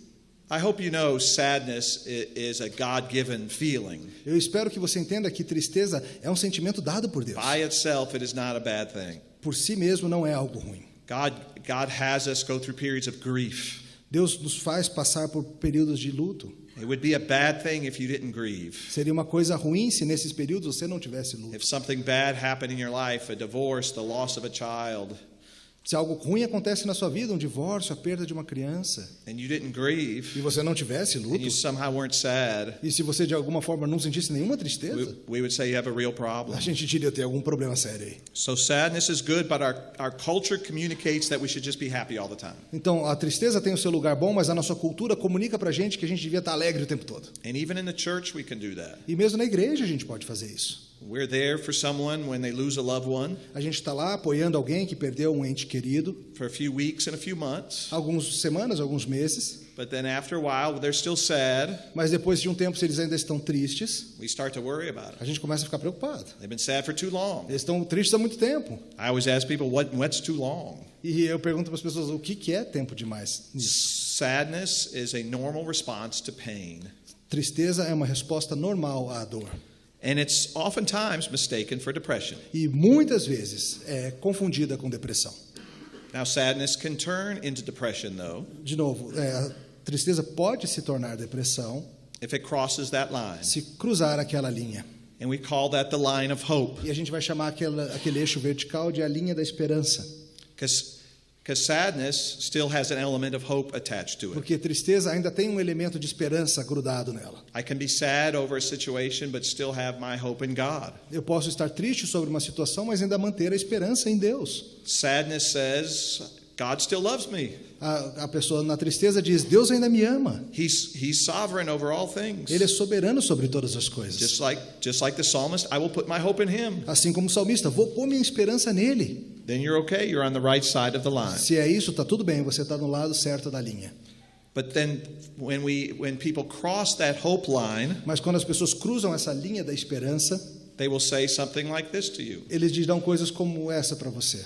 I hope you know sadness is a God-given feeling. Eu espero que você entenda que tristeza é um sentimento dado por Deus. By itself, it is not a bad thing. Por si mesmo não é algo ruim. God has us go through periods of grief. Deus nos faz passar por períodos de luto. It would be a bad thing if you didn't grieve. Seria uma coisa ruim se nesses períodos você não tivesse luto. If something bad happened in your life, a divorce, the loss of a child, Se algo ruim acontece na sua vida, um divórcio, a perda de uma criança, and you didn't grieve, e você não tivesse and luto, you somehow weren't sad, e se você de alguma forma não sentisse nenhuma tristeza, we would say you have a real problem. a gente diria ter algum problema sério aí. So sadness is good, but our culture communicates that we should just be happy all the time. Então, a tristeza tem o seu lugar bom, mas a nossa cultura comunica pra gente que a gente devia estar alegre o tempo todo. And even in the church we can do that. E mesmo na igreja a gente pode fazer isso. We're there for someone when they lose a loved one A gente está lá apoiando alguém que perdeu um ente querido, for a few weeks and a few months, algumas semanas, alguns meses, but then after a while they're still sad. mas depois de um tempo, se eles ainda estão tristes, We start to worry about it. a gente começa a ficar preocupado. They've been sad for too long. Eles estão tristes há muito tempo. I always ask people, what's too long? E eu pergunto para as pessoas, o que é tempo demais nisso? Sadness is a normal response to pain, Tristeza é uma resposta normal à dor. and it's oftentimes mistaken for depression. E muitas vezes é confundida com depressão. Now, sadness can turn into depression, though, De novo, a tristeza pode se tornar depressão if it crosses that line. se cruzar aquela linha. And we call that the line of hope, E a gente vai chamar aquele eixo vertical de a linha da esperança. because sadness still has an element of hope attached to it. Porque tristeza ainda tem um elemento de esperança grudado nela. I can be sad over a situation, but still have my hope in God. Eu posso estar triste sobre uma situação, mas ainda manter a esperança em Deus. Sadness says, God still loves me. A pessoa na tristeza diz, Deus ainda me ama. He's sovereign over all things. Ele é soberano sobre todas as coisas. Just like the psalmist, I will put my hope in him. Assim como o salmista, vou pôr minha esperança nele. Then you're okay. You're on the right side of the line. Se é isso, está tudo bem, você está no lado certo da linha. But then when people cross that hope line, Mas quando as pessoas cruzam essa linha da esperança, they will say something like this to you. eles dirão coisas como essa para você.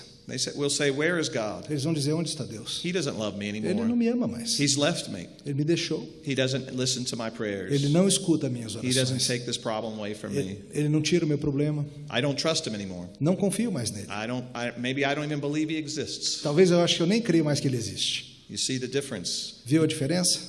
We'll say, where is God? Eles vão dizer, onde está Deus? He doesn't love me Ele não anymore. me ama mais. He's left me. Ele me deixou. He doesn't listen to my prayers. Ele não escuta minhas He doesn't orações. take this problem away from me. Ele não tira o meu problema. I don't trust him anymore. Não confio mais nele. Maybe I don't even believe he exists. Talvez eu acho que eu nem creio mais que ele existe. You see the difference? Viu a diferença?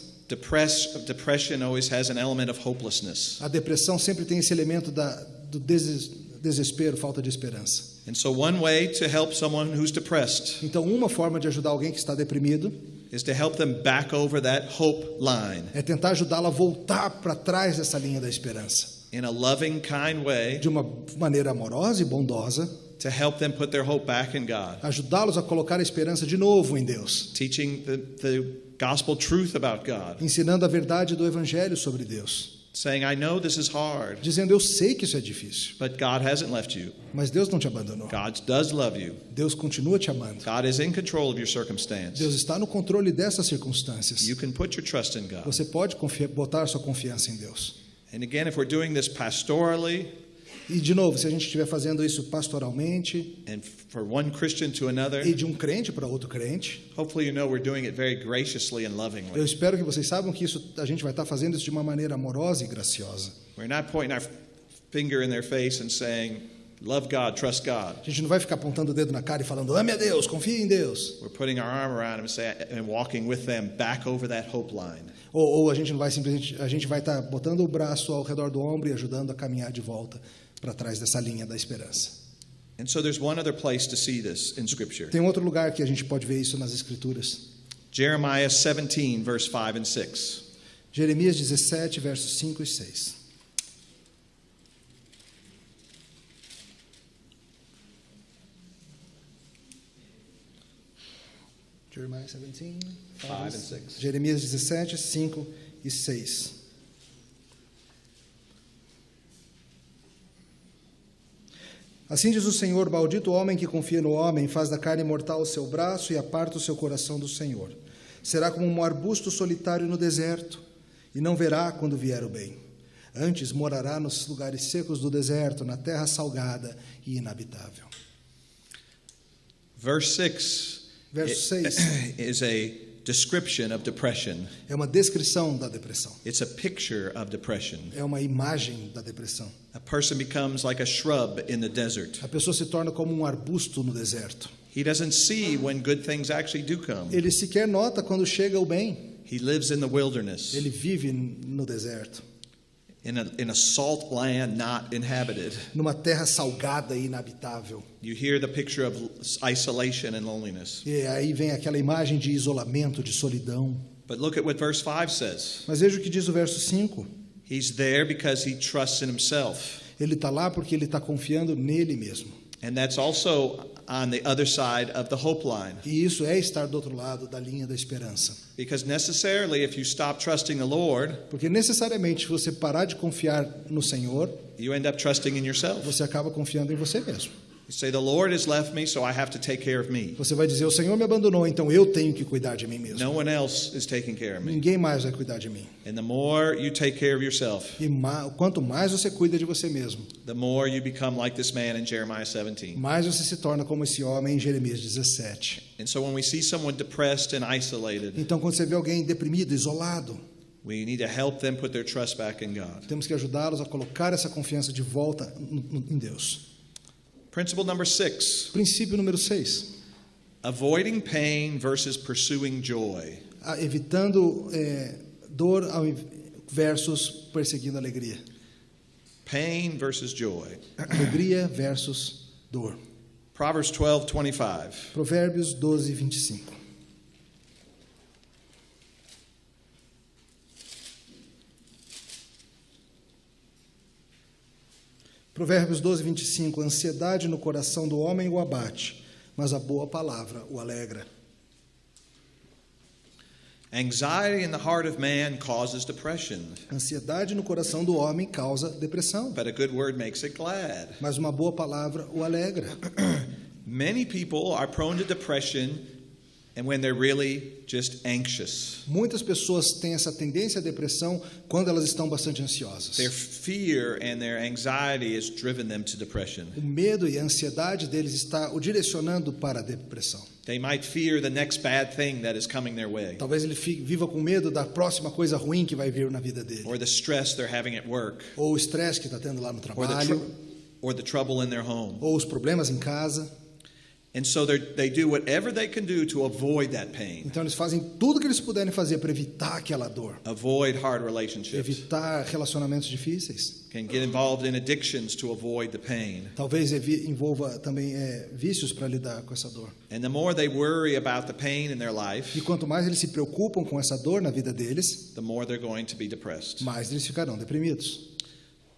Depression always has an element of hopelessness. A depressão sempre tem esse elemento do desespero, falta de esperança. And so one way to help someone who's depressed Então, uma forma de ajudar alguém que está deprimido is to help them back over that hope line é tentar ajudá-lo a voltar para trás dessa linha da esperança, in a loving, kind way de uma maneira amorosa e bondosa, to help them put their hope back in God, ajudá-los a colocar a esperança de novo em Deus, teaching the gospel truth about God, ensinando a verdade do Evangelho sobre Deus, saying, I know this is hard, dizendo, eu sei que isso é difícil, but God hasn't left you. mas Deus não te abandonou. God does love you. Deus continua te amando. God is in control of your circumstance. Deus está no controle dessas circunstâncias. You can put your trust in God. Você pode botar sua confiança em Deus. And again, if we're doing this pastorally, E, de novo, se a gente estiver fazendo isso pastoralmente and for one Christian to another, e de um crente para outro crente, hopefully you know we're doing it very graciously and eu lovingly. espero que vocês saibam que isso, a gente vai estar fazendo isso de uma maneira amorosa e graciosa. We're not pointing our finger in their face and saying, love God, trust God. A gente não vai ficar apontando o dedo na cara e falando, ame a Deus, confie em Deus. We're putting our arm around them and walking with them back over that hope line. Ou a gente não vai simplesmente, a gente vai estar botando o braço ao redor do ombro e ajudando a caminhar de volta para trás dessa linha da esperança. And so there's one other place to see this in Scripture. Tem outro lugar que a gente pode ver isso nas Escrituras. Jeremiah 17, verse 5 and 6. Jeremias 17, versos 5 e 6. Jeremiah 17, 5 and 6. Jeremias 17, 5 e 6. Assim diz o Senhor, maldito o homem que confia no homem, faz da carne mortal o seu braço e aparta o seu coração do Senhor. Será como um arbusto solitário no deserto, e não verá quando vier o bem. Antes morará nos lugares secos do deserto, na terra salgada e inabitável. Verse 6 Verso 6 is a description of depression. é uma descrição da depressão. It's a picture of depression. É uma imagem da depressão. A person becomes like a shrub in the desert. A pessoa se torna como um arbusto no deserto. He doesn't see when good things actually do come. Ele sequer nota quando chega o bem. He lives in the wilderness, Ele vive no deserto, in a salt land not inhabited. numa terra salgada e inabitável. You hear the picture of isolation and loneliness. E aí vem aquela imagem de isolamento, de solidão. But look at what verse 5 says. Mas veja o que diz o verso 5. He's there because he trusts in himself. Ele está lá porque ele está confiando nele mesmo. And that's also on the other side of the hope line. E isso é estar do outro lado da linha da esperança. Because necessarily, if you stop trusting the Lord, Porque necessariamente, se você parar de confiar no Senhor, you end up trusting in yourself. você acaba confiando em você mesmo. You say, the Lord has left me, so I have to take care of me. Você vai dizer, o Senhor me abandonou, então eu tenho que cuidar de mim mesmo. No one else is taking care of me. Ninguém mais vai cuidar de mim. And the more you take care of yourself, E quanto mais você cuida de você mesmo, the more you become like this man in Jeremiah 17. mais você se torna como esse homem em Jeremias 17. And so when we see someone depressed and isolated, Então, quando você vê alguém deprimido, isolado, we need to help them put their trust back in God. temos que ajudá-los a colocar essa confiança de volta em Deus. Principle number 6, Princípio número 6. avoiding pain versus pursuing joy. Evitando dor versus perseguindo alegria. Pain versus joy. Alegria versus dor. Proverbs 12:25. Provérbios 12, 25. Provérbios 12, 25. A ansiedade no coração do homem o abate, mas a boa palavra o alegra. Anxiety in the heart of man causes depression, A ansiedade no coração do homem causa depressão, but a good word makes it glad. mas uma boa palavra o alegra. Many people are prone to depression and when they're really just anxious. Muitas pessoas têm essa tendência à depressão quando elas estão bastante ansiosas. Their fear and their anxiety has driven them to depression. O medo e a ansiedade deles está o direcionando para a depressão. They might fear the next bad thing that is coming their way, Talvez ele viva com medo da próxima coisa ruim que vai vir na vida dele. or the stress they're having at work, Ou o estresse que está tendo lá no or trabalho, the trouble in their home. ou os problemas em casa. And so they do whatever they can do to avoid that pain, Então eles fazem tudo que eles puderem fazer para evitar aquela dor, avoid hard relationships, evitar relacionamentos difíceis. can get involved in addictions to avoid the pain. Talvez envolva também vícios para lidar com essa dor. And the more they worry about the pain in their E life, quanto mais eles se preocupam com essa dor na vida deles, the more they're going to be depressed. mais eles ficarão deprimidos.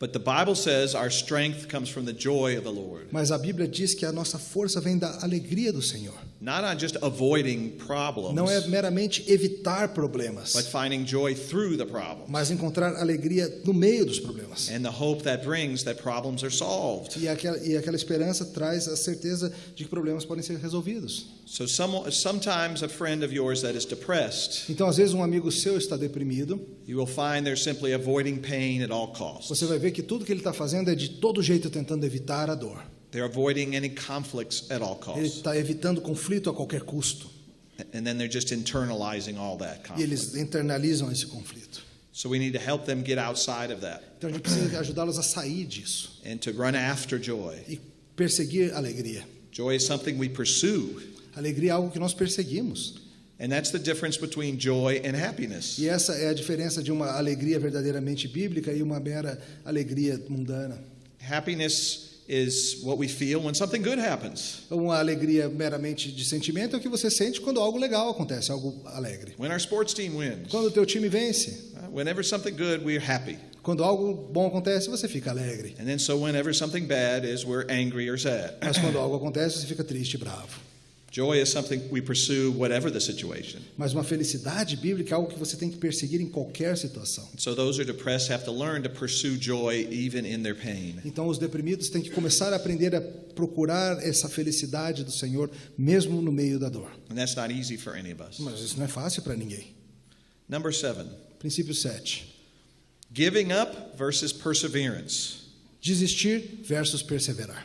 But the Bible says our strength comes from the joy of the Lord. Mas a Bíblia diz que a nossa força vem da alegria do Senhor. Not on just avoiding problems, Não é meramente evitar problemas, but finding joy through the problem. mas encontrar alegria no meio dos problemas. And the hope that brings that problems are solved. E aquela esperança traz a certeza de que problemas podem ser resolvidos. So sometimes a friend of yours that is depressed, Então, às vezes, um amigo seu está deprimido. you will find they're simply avoiding pain at all costs. Você vai ver que tudo que ele está fazendo é de todo jeito tentando evitar a dor. They're avoiding any conflicts at all Ele costs. está evitando conflito a qualquer custo. And then they're just internalizing all that E conflict. eles internalizam esse conflito. So we need to help them get outside of that Então, a gente precisa ajudá-los a sair disso and to run after joy. e perseguir a alegria. Joy is something we pursue. Alegria é algo que nós perseguimos. And that's the difference between joy and happiness. E essa é a diferença de uma alegria verdadeiramente bíblica e uma mera alegria mundana. Happiness is what we feel when something good happens. Uma alegria meramente de sentimento é o que você sente quando algo legal acontece, algo alegre. When our sports team wins. Quando o teu time vence, Whenever something good, we're happy. quando algo bom acontece, você fica alegre. And then so whenever something bad is, we're angry or sad. Mas quando algo acontece, você fica triste e bravo. Joy is something we pursue whatever the situation. Mas uma felicidade bíblica é algo que você tem que perseguir em qualquer situação. So those who are depressed have to learn to pursue joy even in their pain. Então os deprimidos têm que começar a aprender a procurar essa felicidade do Senhor, mesmo no meio da dor. And that's not easy for any of us. Mas isso não é fácil para ninguém. Number 7. Princípio 7. Giving up versus perseverance. Desistir versus perseverar.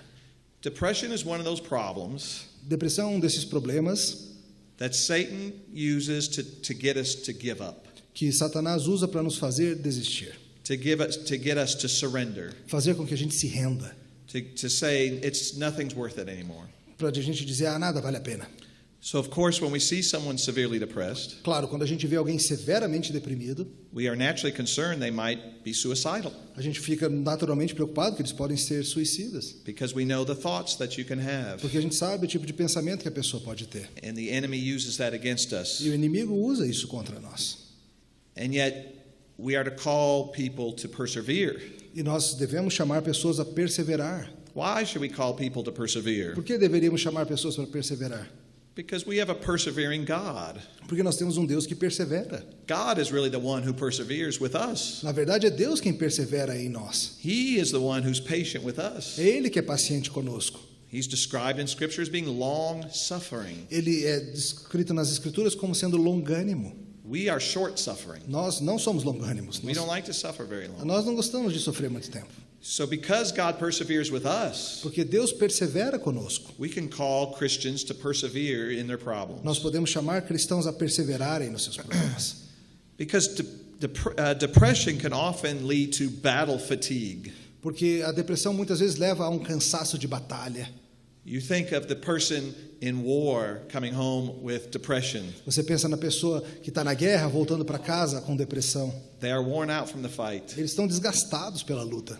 Depression is one of those problems Depressão é um desses problemas that Satan uses to get us to give up, que Satanás usa para nos fazer desistir, to get us to surrender, fazer com que a gente se renda, to say nothing's worth it anymore. para a gente dizer, nada vale a pena. So of course, when we see someone severely depressed, Claro, quando a gente vê alguém severamente deprimido, we are naturally concerned they might be suicidal a gente fica naturalmente preocupado que eles podem ser suicidas, because we know the thoughts that you can have, porque a gente sabe o tipo de pensamento que a pessoa pode ter. and the enemy uses that against us. E o inimigo usa isso contra nós. And yet, we are to call people to persevere. E nós devemos chamar pessoas a perseverar. Why should we call people to persevere? Por que deveríamos chamar pessoas para perseverar? Because we have a persevering God. Porque nós temos um Deus que persevera. God is really the one who perseveres with us. Na verdade, é Deus quem persevera em nós. He is the one who's patient with us. É Ele que é paciente conosco. He's described in Scripture as being long-suffering. Ele é descrito nas Escrituras como sendo longânimo. We are short-suffering. Nós não somos longânimos. We don't like to suffer very long. Nós não gostamos de sofrer muito tempo. So because God perseveres with us, Porque Deus persevera conosco. we can call Christians to persevere in their Nós problems. podemos chamar cristãos a perseverarem nos seus problemas. Because depression can often lead to battle fatigue. Porque a depressão muitas vezes leva a um cansaço de batalha. You think of the person in war coming home with depression. Você pensa na pessoa que está na guerra voltando para casa com depressão. They are worn out from the fight. Eles estão desgastados pela luta.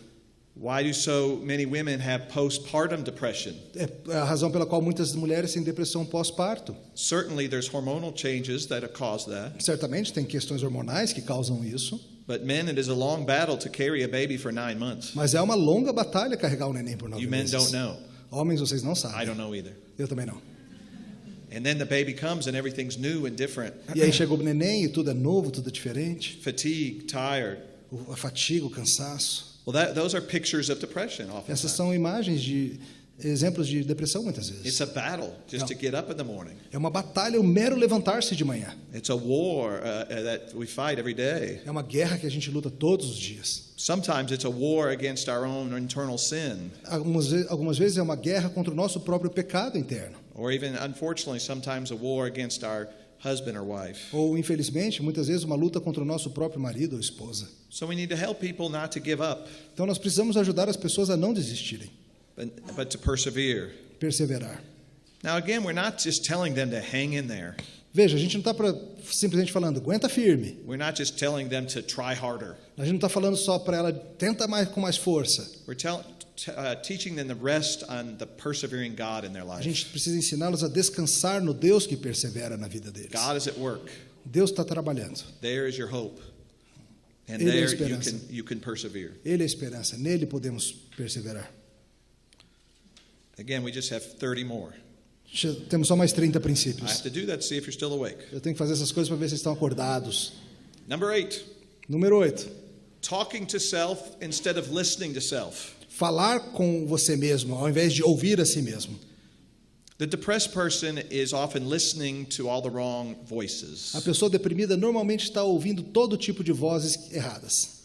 Why do so many women have postpartum depression? É a razão pela qual muitas mulheres têm depressão pós-parto. Certainly there's hormonal changes that cause that. Certamente tem questões hormonais que causam isso. But men, it is a long battle to carry a baby for 9 months. Mas é uma longa batalha carregar um neném por 9 You men meses. don't know. Homens, vocês não I sabem. don't know either. Eu também não. And then the baby comes and everything's new and different. E aí chega o neném e tudo é novo, tudo é diferente. Fatigue, tired. A fatiga, o cansaço. Well, those are pictures of depression Essas oftentimes. são imagens de exemplos de depressão muitas It's vezes. a battle just to get up in the morning. É uma batalha, o mero levantar-se de manhã. It's a war that we fight every day. É uma guerra que a gente luta todos os dias. Sometimes it's a war against our own internal sin. Algumas vezes é uma guerra contra o nosso próprio pecado interno. Or even, unfortunately, sometimes a war against our husband or wife. Ou, infelizmente, muitas vezes uma luta contra o nosso próprio marido ou esposa. So we need to help people not to give up, Então nós precisamos ajudar as pessoas a não desistirem, but to persevere. perseverar. Now, again, we're not just telling them to hang in there. Veja, a gente não está simplesmente falando, aguenta firme. We're not just telling them to try harder. A gente não está falando só para ela, tenta mais com mais força. We're teaching them to rest on the persevering God in their A life. gente precisa ensiná-los a descansar no Deus que persevera na vida deles. God is at work. Deus está trabalhando. There is your hope. And Ele é a there esperança. you can persevere. Ele é a esperança, nele podemos perseverar. Again, we just have 30 more. Temos só mais 30 I princípios. have to do that to see if you're still awake. Eu tenho que fazer essas coisas para ver se estão acordados. Number 8, Número 8. talking to self instead of listening to self. Falar com você mesmo, ao invés de ouvir a si mesmo. The depressed person is often listening to all the wrong voices. A pessoa deprimida normalmente está ouvindo todo tipo de vozes erradas.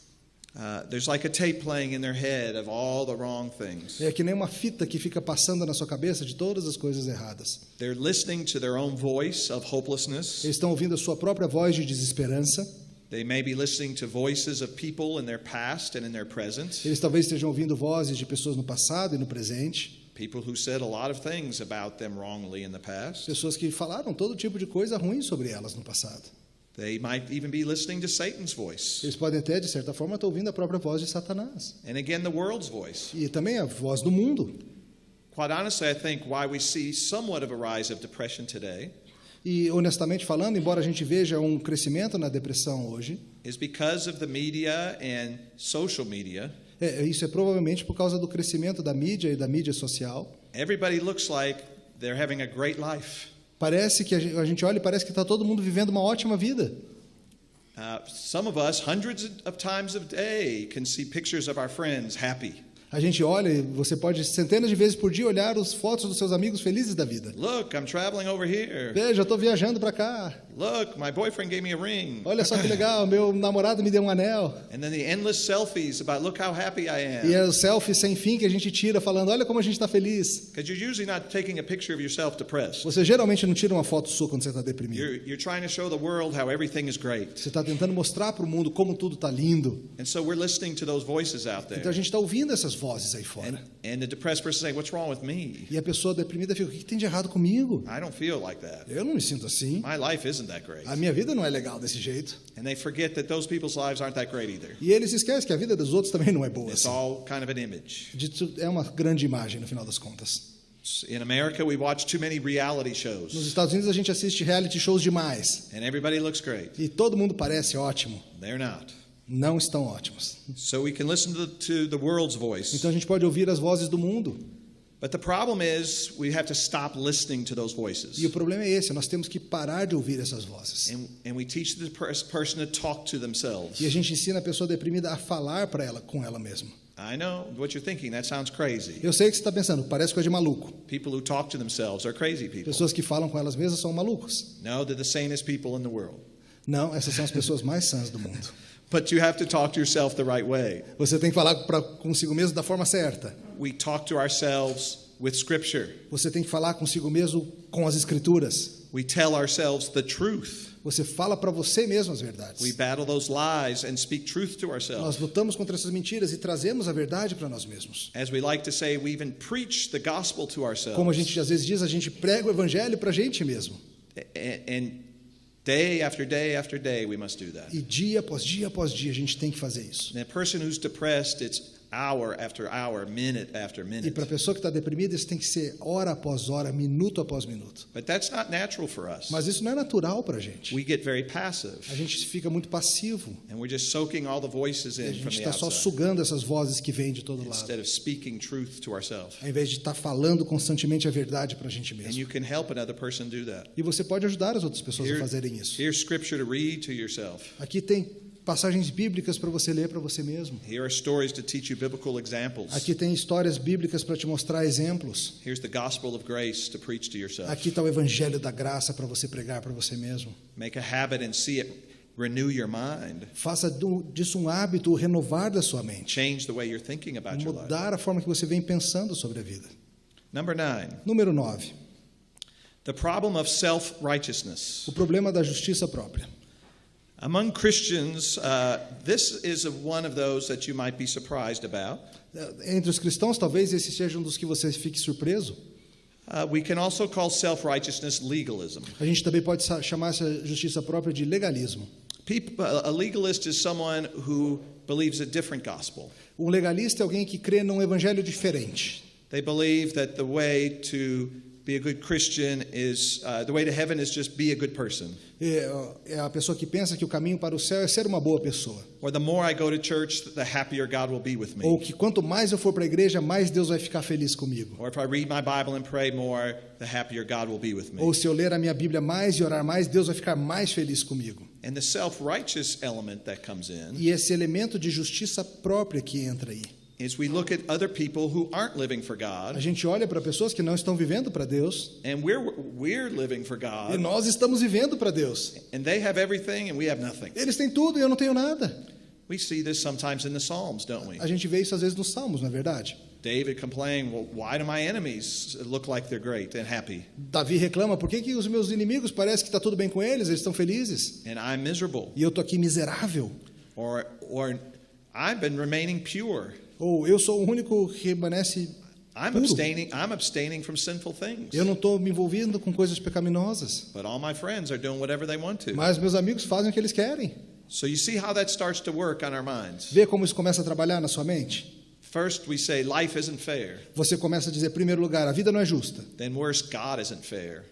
There's like a tape playing in their head of all the wrong things. É que nem uma fita que fica passando na sua cabeça de todas as coisas erradas. They're listening to their own voice of hopelessness. Eles estão ouvindo a sua própria voz de desesperança. They may be listening to voices of people in their past and in their present. Eles talvez estejam ouvindo vozes de pessoas no passado e no presente. People who said a lot of things about them wrongly in the past. Pessoas que falaram todo tipo de coisa ruim sobre elas no passado. They might even be listening to Satan's voice. Eles podem até, de certa forma, estar ouvindo a própria voz de Satanás. And again, the world's voice. E também a voz do mundo. Quite honestly, I think why we see somewhat of a rise of depression today E, honestamente falando, embora a gente veja um crescimento na depressão hoje, is because of the media and social media. isso é provavelmente por causa do crescimento da mídia e da mídia social. Everybody looks like they're having a great life. Parece que a gente olha e parece que está todo mundo vivendo uma ótima vida. Some of us, hundreds of times a day, can see pictures of our friends happy. A gente olha e você pode centenas de vezes por dia olhar as fotos dos seus amigos felizes da vida. Look, I'm traveling over here. Veja, eu estou viajando para cá. Look, my boyfriend gave me a ring. Olha só que legal, meu namorado me deu um anel. And then the endless selfies about look how happy I E am. é o selfie sem fim que a gente tira falando, olha como a gente está feliz. Because you're usually not taking a picture of yourself depressed. Você geralmente não tira uma foto sua quando você está deprimido. You're trying to show the world how everything is great. Você está tentando mostrar para o mundo como tudo está lindo. And so we're listening to those voices out Então a there. gente está ouvindo essas vozes aí fora. And the depressed person saying, what's wrong with me? E a pessoa deprimida fica, o que tem de errado comigo? I don't feel like that. Eu não me sinto assim. My life isn't that great. A minha vida não é legal desse jeito. And they forget that those people's lives aren't that great either. E eles esquecem que a vida dos outros também não é boa It's assim. all kind of an image. É uma grande imagem no final das contas. In America, we watch too many reality Nos shows. Estados Unidos a gente assiste reality shows demais. And everybody looks great. E todo mundo parece ótimo. They're not. Não estão ótimos. So we can listen to the world's voice. Então a gente pode ouvir as vozes do mundo. But the problem is we have to stop listening to those E voices. o problema é esse, nós temos que parar de ouvir essas vozes. And we teach the person to talk to themselves. E a gente ensina a pessoa deprimida a falar para ela, com ela mesma. I know what you're thinking. That sounds crazy. Eu sei o que você está pensando, parece coisa de maluco. People who talk to themselves are crazy people. Pessoas que falam com elas mesmas são malucos. No, they're the sanest people in the world. Não, essas são as pessoas mais sãs do mundo. But you have to talk to yourself the right way. Você tem que falar consigo mesmo da forma certa. We talk to ourselves with Scripture. Você tem que falar consigo mesmo com as escrituras. We tell ourselves the truth. Você fala para você mesmo as We verdades. battle those lies and speak truth to Nós ourselves. lutamos contra essas mentiras e trazemos a verdade para nós mesmos. As we like to say, we even preach the gospel to Como a ourselves. gente às vezes diz, a gente prega o evangelho para a gente mesmo. And day after day after day, we must do that. E dia após dia após dia a gente tem que fazer isso. And a person who's depressed, it's hour after hour, minute after E minute. para a pessoa que está deprimida, isso tem que ser hora após hora, minuto após minuto. But that's not natural for us. Mas isso não é natural para a gente. We get very passive. A gente fica muito passivo. And we're just soaking all the voices E a in from gente the está só outside sugando essas vozes que vêm de todo lado. instead of speaking truth to ourselves. Ao invés de estar falando constantemente a verdade para a gente And mesmo. you can help another person do that. E você pode ajudar as outras pessoas a Here- fazerem isso. Here's scripture to read to yourself. Aqui tem passagens bíblicas para você ler para você mesmo. Here are stories to teach you biblical examples. Aqui tem histórias bíblicas para te mostrar exemplos. Here's the gospel of grace to preach to yourself. Aqui está o evangelho da graça para você pregar para você mesmo. Make a habit and see it renew your mind. Faça disso um hábito, o renovar da sua mente. Change the way you're thinking about your life. Mudar a forma que você vem pensando sobre a vida. Number 9, Número 9. the problem of self-righteousness. O problema da justiça própria. Among Christians, this is one of those that you might be surprised about. Entre os cristãos, talvez esse seja um dos que você fique surpreso. We can also call self-righteousness legalism. A gente também pode chamar essa justiça própria de legalismo. A legalist is someone who believes a different gospel. Um legalista é alguém que crê num evangelho diferente. They believe that the way to be a good Christian is, the way to heaven is just be a good person. É a pessoa que pensa que o caminho para o céu é ser uma boa pessoa. Or the more I go to church, the happier God will be with me. Ou que quanto mais eu for para a igreja, mais Deus vai ficar feliz comigo. Or if I read my Bible and pray more, the happier God will be with me. Ou se eu ler a minha Bíblia mais e orar mais, Deus vai ficar mais feliz comigo. And the self-righteous element that comes in E esse elemento de justiça própria que entra aí. is we look at other people who aren't living for A God, gente olha para pessoas que não estão vivendo para Deus and we're living for e God, nós estamos vivendo para Deus. and they have everything and we have nothing. Eles têm tudo e eu não tenho nada. We see this sometimes in the Psalms, don't we? A gente vê isso às vezes nos Salmos, não é verdade? David complaining, well, why do my enemies look like they're great and happy? Davi reclama, por que os meus inimigos parece que está tudo bem com eles, eles estão felizes? And I'm miserable. E eu estou aqui miserável. Or I've been remaining pure. Ou eu sou o único que permanece puro. I'm abstaining from sinful things. Eu não estou me envolvendo com coisas pecaminosas. But all my friends are doing whatever they want to. Mas meus amigos fazem o que eles querem. So you see how that starts to work on our minds. Vê como isso começa a trabalhar na sua mente? First we say life isn't fair. Você começa a dizer, em primeiro lugar, a vida não é justa. Then worse, God isn't fair.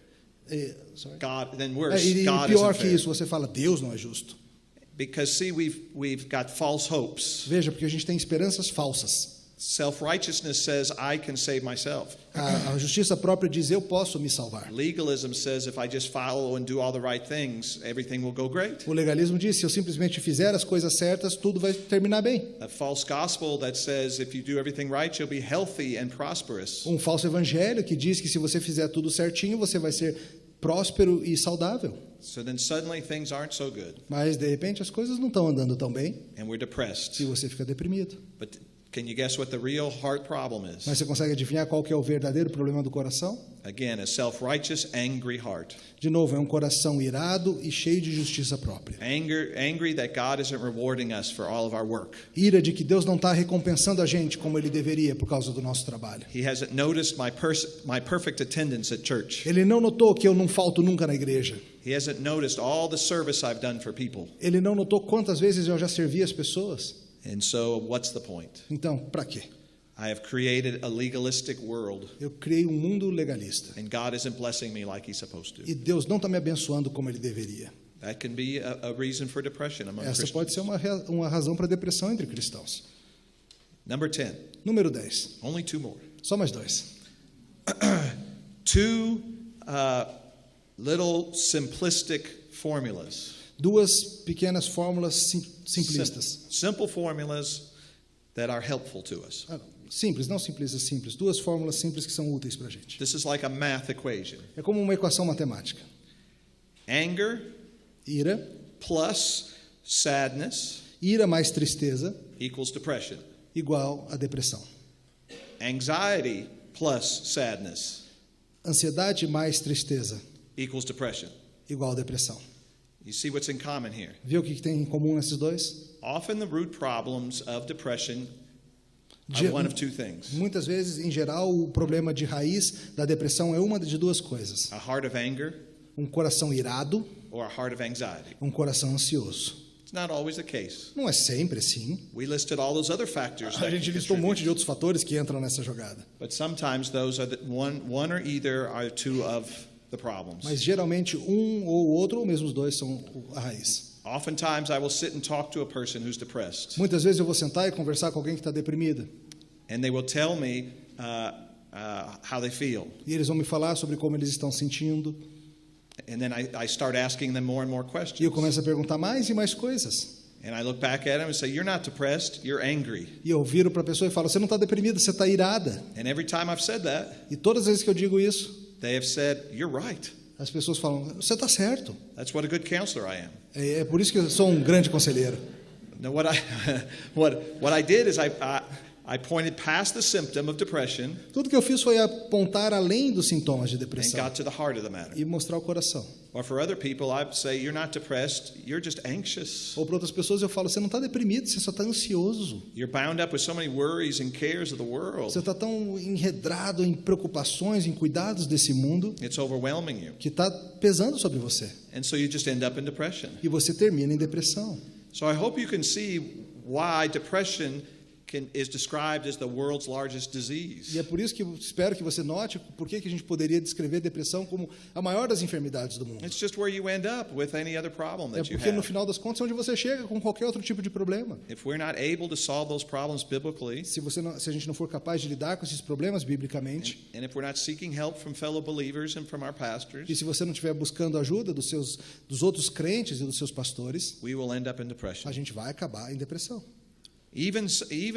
Then E worse, God pior isn't que fair. isso, você fala, Deus não é justo. Because see, we've got false hopes. Veja, porque a gente tem esperanças falsas. Self-righteousness says I can save myself. A justiça própria diz, eu posso me salvar. Legalism says if I just follow and do all the right things, everything will go great. O legalismo diz, se eu simplesmente fizer as coisas certas, tudo vai terminar bem. A false gospel that says if you do everything right, you'll be healthy and prosperous. Um falso evangelho que diz que se você fizer tudo certinho, você vai ser próspero e saudável. So then suddenly things aren't so good, Mas, de repente, as coisas não estão andando tão bem and we're depressed. e você fica deprimido. But can you guess what the real heart problem is? Mas você consegue adivinhar qual que é o verdadeiro problema do coração? Again, a self-righteous, angry heart. De novo, é um coração irado e cheio de justiça própria. Angry that God isn't rewarding us for all of our work. Ira de que Deus não está recompensando a gente como Ele deveria por causa do nosso trabalho. He hasn't noticed my perfect attendance at church. Ele não notou que eu não falto nunca na igreja. He hasn't noticed all the service I've done for people. Ele não notou quantas vezes eu já servi as pessoas. And so what's the point? Então, para quê? I have created a legalistic world, Eu criei um mundo legalista. and God isn't blessing me like He's supposed to. E Deus não está me abençoando como Ele deveria. That can be a reason for depression among Essa pode ser Christians. uma razão para depressão entre cristãos. Number 10. Número 10. Only two more. Só mais dois. Two little simplistic formulas. Duas pequenas fórmulas simplistas. Simple formulas that are helpful to us. Simples, não simplistas, simples. Duas fórmulas simples que são úteis para a gente. This is like a math equation. É como uma equação matemática. Anger Ira, plus sadness ira mais tristeza, equals depression. igual a depressão. Anxiety plus sadness Ansiedade mais tristeza, equals depression. igual a depressão. You see what's in common here? Viu o que tem em comum nesses dois? Often the root problems of depression are one of two things. Muitas vezes, em geral, o problema de raiz da depressão é uma de duas coisas. A heart of anger Um coração irado, or a heart of anxiety. um coração ansioso. It's not always the case. Não é sempre assim. We listed all those other factors A that gente can listou um monte de contribute. outros fatores que entram nessa jogada. But sometimes those are one or either are two of the problems. Mas geralmente um ou o outro, ou mesmo os dois, são a raiz. Oftentimes I will sit and talk to a person who's depressed, Muitas vezes eu vou sentar e conversar com alguém que está deprimida. and they will tell me how they feel. E eles vão me falar sobre como eles estão sentindo. And then I start asking them more and more E eu questions. começo a perguntar mais e mais coisas. And I look back at them and say, you're not depressed, you're angry. E eu viro para a pessoa e falo, você não está deprimida, você está irada. And every time I've said that, E todas as vezes que eu digo isso, they have said, you're right. as pessoas falam, você está certo. That's what a good counselor I am. É por isso que eu sou um grande conselheiro. Now what I did is I pointed past the symptom of depression Tudo que eu fiz foi apontar além dos sintomas de and depressão got to the heart of the matter. e mostrar o coração. Or for other people, I'd say you're not depressed, you're just anxious. Ou para outras pessoas eu falo, você não está deprimido, você só está ansioso. You're bound up with so many worries and cares of the world. Você está tão enredrado em preocupações, em cuidados desse mundo, It's overwhelming you. que está pesando sobre você. And so you just end up in depression. E você termina em depressão. So I hope you can see why depression is described as the world's largest disease. E é por isso que eu espero que você note por que a gente poderia descrever depressão como a maior das enfermidades do mundo. It's just where you end up with any other problem É that you porque no have. final das contas é onde você chega com qualquer outro tipo de problema. If we're not able to solve those problems biblically, Se a gente não for capaz de lidar com esses problemas biblicamente, and if we're not seeking help from fellow believers and from our pastors, e se você não estiver buscando ajuda dos outros crentes e dos seus pastores, we will end up in depression. a gente vai acabar em depressão. Even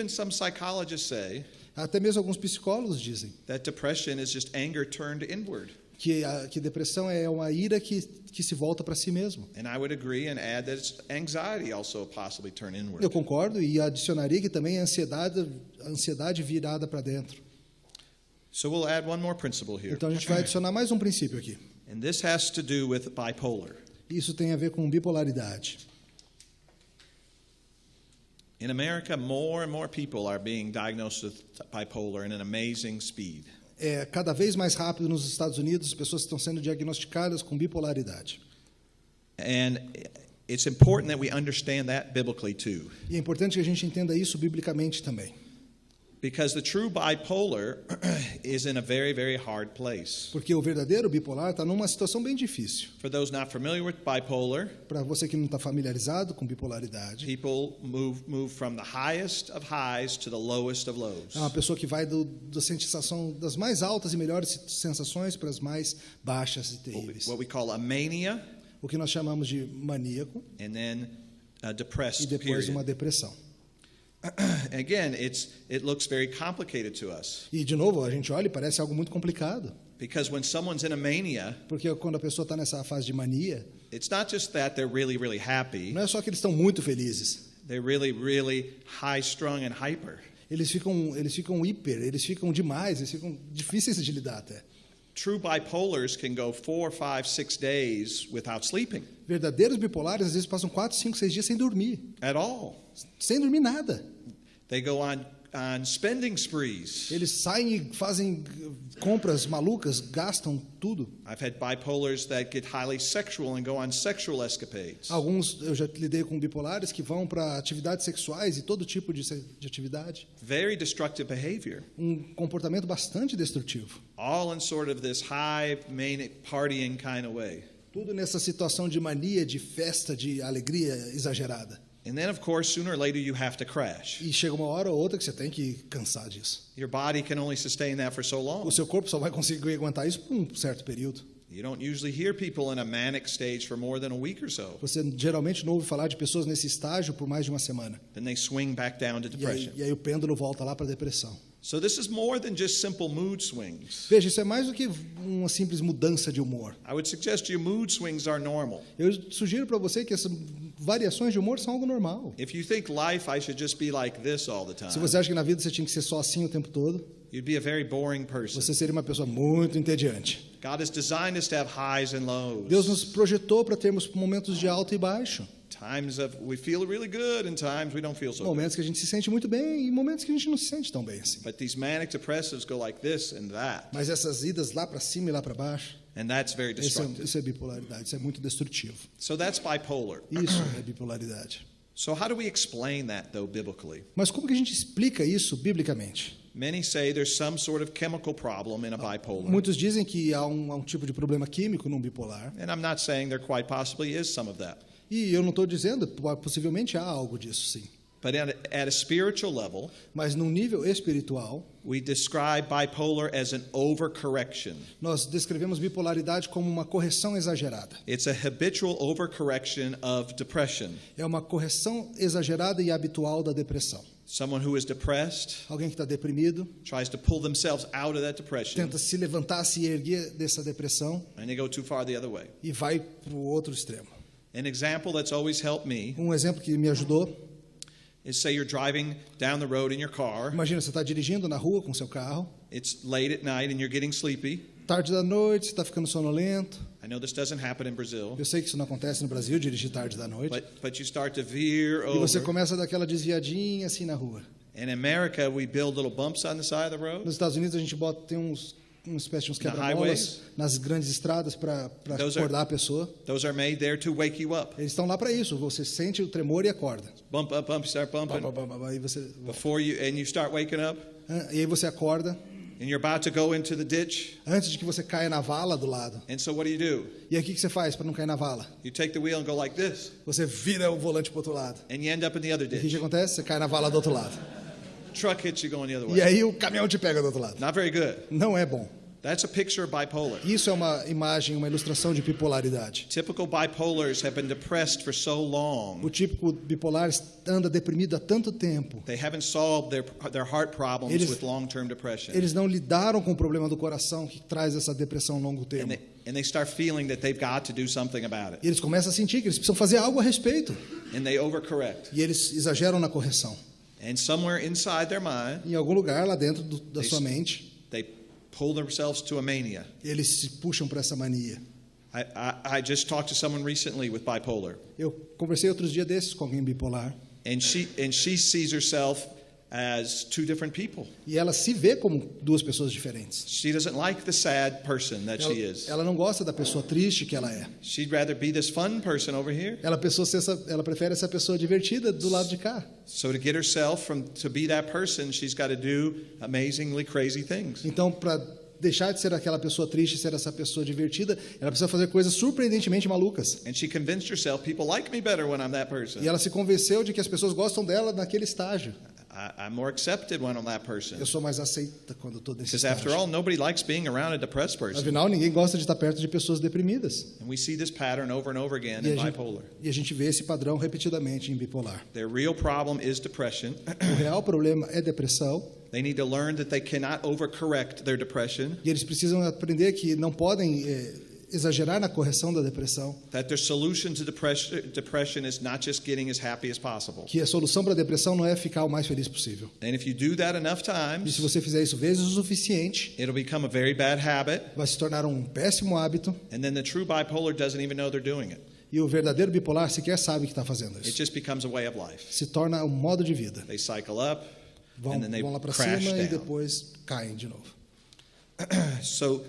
some psychologists say Até mesmo alguns psicólogos dizem that depression is just anger turned inward. que depressão é uma ira que se volta para si mesmo. And I would agree and add that it's anxiety also possibly turned inward. Eu concordo e adicionaria que também é a ansiedade virada para dentro. So we'll add one more principle here. Então a gente vai adicionar mais um princípio aqui. And this has to do with bipolar. Isso tem a ver com bipolaridade. In America, more and more people are being diagnosed with bipolar in an amazing speed. Cada vez mais rápido nos Estados Unidos, as pessoas estão sendo diagnosticadas com bipolaridade. And it's important that we understand that biblically too. E é importante que a gente entenda isso biblicamente também. Because the true bipolar is in a very, very hard place. Porque o verdadeiro bipolar está numa situação bem difícil. For those not familiar with bipolar, Para você que não está familiarizado com bipolaridade, people move from the highest of highs to the lowest of lows. é uma pessoa que vai da sensação das mais altas e melhores sensações para as mais baixas e terríveis. What we call a mania, O que nós chamamos de maníaco and then a e depressed depois period. uma depressão. Again, it looks very complicated to us. E, de novo, a gente olha e parece algo muito complicado. Because when someone's in a mania, Porque quando a pessoa está nessa fase de mania, it's not just that they're really, really happy. não é só que eles estão muito felizes. They're really, really high-strung and hyper. Eles ficam hiper, eles ficam demais, eles ficam difíceis de lidar até. True bipolars can go 4, 5, 6 days without sleeping Verdadeiros bipolares, às vezes, passam 4, 5, 6 dias sem dormir. at all. Sem dormir nada. They go on spending sprees. Eles saem e fazem compras malucas, gastam tudo. I've had bipolars that get highly sexual and go on sexual escapades. Alguns, eu já lidei com bipolares que vão para atividades sexuais e todo tipo de atividade. Very destructive behavior. Comportamento bastante destrutivo. All in sort of this high, manic, partying kind of way. Tudo nessa situação de mania, de festa, de alegria exagerada. And then, of course, sooner or later you have to crash. E chega uma hora ou outra que você tem que cansar disso. Your body can only sustain that for so long. O seu corpo só vai conseguir aguentar isso por um certo período. You don't usually hear people in a manic stage for more than a week or so. Você geralmente não ouve falar de pessoas nesse estágio por mais de uma semana. Then they swing back down to depression. E aí o pêndulo volta lá para a depressão. So this is more than just simple mood swings. Veja, isso é mais do que uma simples mudança de humor. I would suggest your mood swings are normal. Eu sugiro para você que essas variações de humor são algo normal. If you think life I should just be like this all the Se time, você acha que na vida você tinha que ser só assim o tempo todo, you'd be a very boring person. você seria uma pessoa muito entediante. God has designed us to have highs and lows. Deus nos projetou para termos momentos de alto e baixo. Times of we feel really good and times we don't feel so good. Momentos que a gente se sente muito bem e momentos que a gente não se sente tão bem assim. But these manic depressives go like this and that. Mas essas idas lá para cima e lá para baixo, And that's very destructive. isso é bipolaridade, isso é muito destrutivo. So that's bipolar. Isso é bipolaridade. So how do we explain that though biblically? Mas como que a gente explica isso biblicamente? Many say there's some sort of chemical problem in a bipolar. Muitos dizem que há um tipo de problema químico num bipolar. And I'm not saying there quite possibly is some of that. E eu não estou dizendo, possivelmente há algo disso sim. But at a spiritual level, Mas num nível espiritual, we describe bipolar as an overcorrection. nós descrevemos bipolaridade como uma correção exagerada. It's a habitual overcorrection of depression. É uma correção exagerada e habitual da depressão. Someone who is depressed Alguém que está deprimido, tries to pull themselves out of that depression, tenta se levantar, se erguer dessa depressão and they go too far the other way. e vai para o outro extremo. An example that's always helped me, Um exemplo que me ajudou, is say you're driving down the road in your car. Imagina, você está dirigindo na rua com seu carro, It's late at night and you're getting sleepy. tarde da noite, você está ficando sonolento. I know this doesn't happen in Brazil. Eu sei que isso não acontece no Brasil, dirigir tarde da noite. But you start to veer E você over. começa a dar aquela desviadinha assim na rua. In America, we build little bumps on the side of the road. Nos Estados Unidos a gente tem uma espécie de uns Na quebra-molas highways. nas grandes estradas para Those acordar a pessoa. Those are made there to wake you up. Eles estão lá para isso. Você sente o tremor e acorda. Bump up, bump, start bumping. Aí você, Before you, and you start waking up, e aí você acorda and you're about to go into the ditch. antes de que você caia na vala do lado. And so what do? E aí o que você faz para não cair na vala? You take the wheel and go like this. Você vira o volante para o outro lado. And you end up in the other E o que ditch. acontece? Você cai na vala do outro lado. Truck hits you going the other E way. aí o caminhão te pega do outro lado. Not very good. Não é bom. That's a picture of bipolar. Isso é uma imagem, uma ilustração de bipolaridade. Typical bipolars have been depressed for so O long. típico bipolar anda deprimido há tanto tempo. They haven't solved their heart problems Eles- with long-term depression. Eles não lidaram com o problema do coração que traz essa depressão a longo And termo. they start feeling that they've got to do something about it. E eles começam a sentir que eles precisam fazer algo a respeito. And they overcorrect. E eles exageram na correção. And somewhere inside their mind, Em algum lugar lá dentro da sua mente, they pull themselves to a mania. eles se puxam para essa mania. I just talked to someone recently with bipolar, Eu conversei outros dias desses com alguém bipolar. and she sees herself as two different people. E ela se vê como duas pessoas diferentes. She doesn't like the sad person that she Ela, is. ela não gosta da pessoa triste que ela é. She'd rather be this fun person over here. Ela prefere essa pessoa divertida do lado de cá. So to get herself to be that person, she's got to do amazingly crazy things. Então, para deixar de ser aquela pessoa triste e ser essa pessoa divertida, ela precisa fazer coisas surpreendentemente malucas. And she convinced herself people like me better when I'm that person. E ela se convenceu de que as pessoas gostam dela naquele estágio. I'm more accepted when I'm that person. Eu sou mais aceita quando eu estou nesse Because after estágio. all, nobody likes being around a depressed person. Afinal, ninguém gosta de estar perto de pessoas deprimidas. And we see this pattern over and over again E in a bipolar. gente vê esse padrão repetidamente em bipolar. Their real problem is depression. O real problema é depressão. They need to learn that they cannot overcorrect their depression, E eles precisam aprender que não podem exagerar na correção da depressão. that their solution to depression is not just getting as happy as possible. Que a solução para a depressão não é ficar o mais feliz possível. And if you do that enough E se times, você fizer isso vezes o suficiente, it'll become a very bad habit, vai se tornar um péssimo hábito. and then the true bipolar doesn't even know they're doing it. E o verdadeiro bipolar sequer sabe que está fazendo It isso. just becomes a way of life. Se torna um modo de vida. They cycle up, Vão, and then they vão lá para crash cima e down. depois caem de novo. So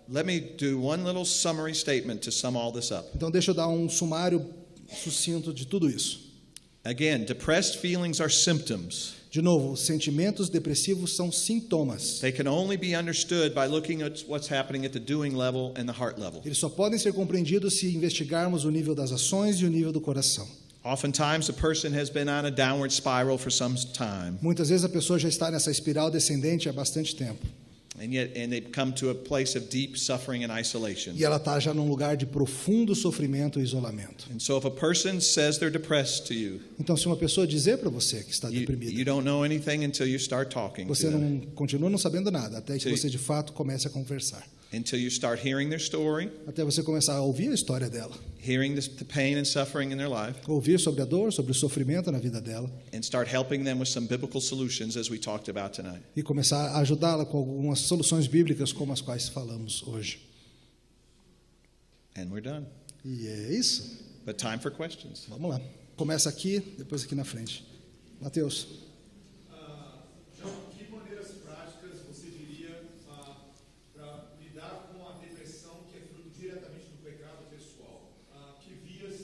let me do one little summary statement to sum all this up. Então deixa eu dar um sumário sucinto de tudo isso. Again, depressed feelings are symptoms. De novo, os sentimentos depressivos são sintomas. They can only be understood by looking at what's happening at the doing level and the heart level. Eles só podem ser compreendidos se investigarmos o nível das ações e o nível do coração. Oftentimes, a person has been on a downward spiral for some time, Muitas vezes a pessoa já está nessa espiral descendente há bastante tempo. and they've come to a place of deep suffering and isolation. E ela está já num lugar de profundo sofrimento e isolamento. And so if a person says they're depressed to you, Então, se uma pessoa dizer para você que está you deprimida, don't know anything until you start talking to você them, não continua não sabendo nada, até que Sim. você de fato comece a conversar. until you start hearing their story, Até você começar a ouvir a história dela. hearing the pain and suffering in their life, Ouvir sobre a dor, sobre o sofrimento na vida dela. and start helping them with some biblical solutions as we talked about tonight. E começar a ajudá-la com algumas soluções bíblicas como as quais falamos hoje. And we're done. E é isso. But time for questions. Vamos lá. Começa aqui, depois aqui na frente. Mateus. João, que maneiras práticas você diria para lidar com a depressão que é fruto diretamente do pecado pessoal? Que vias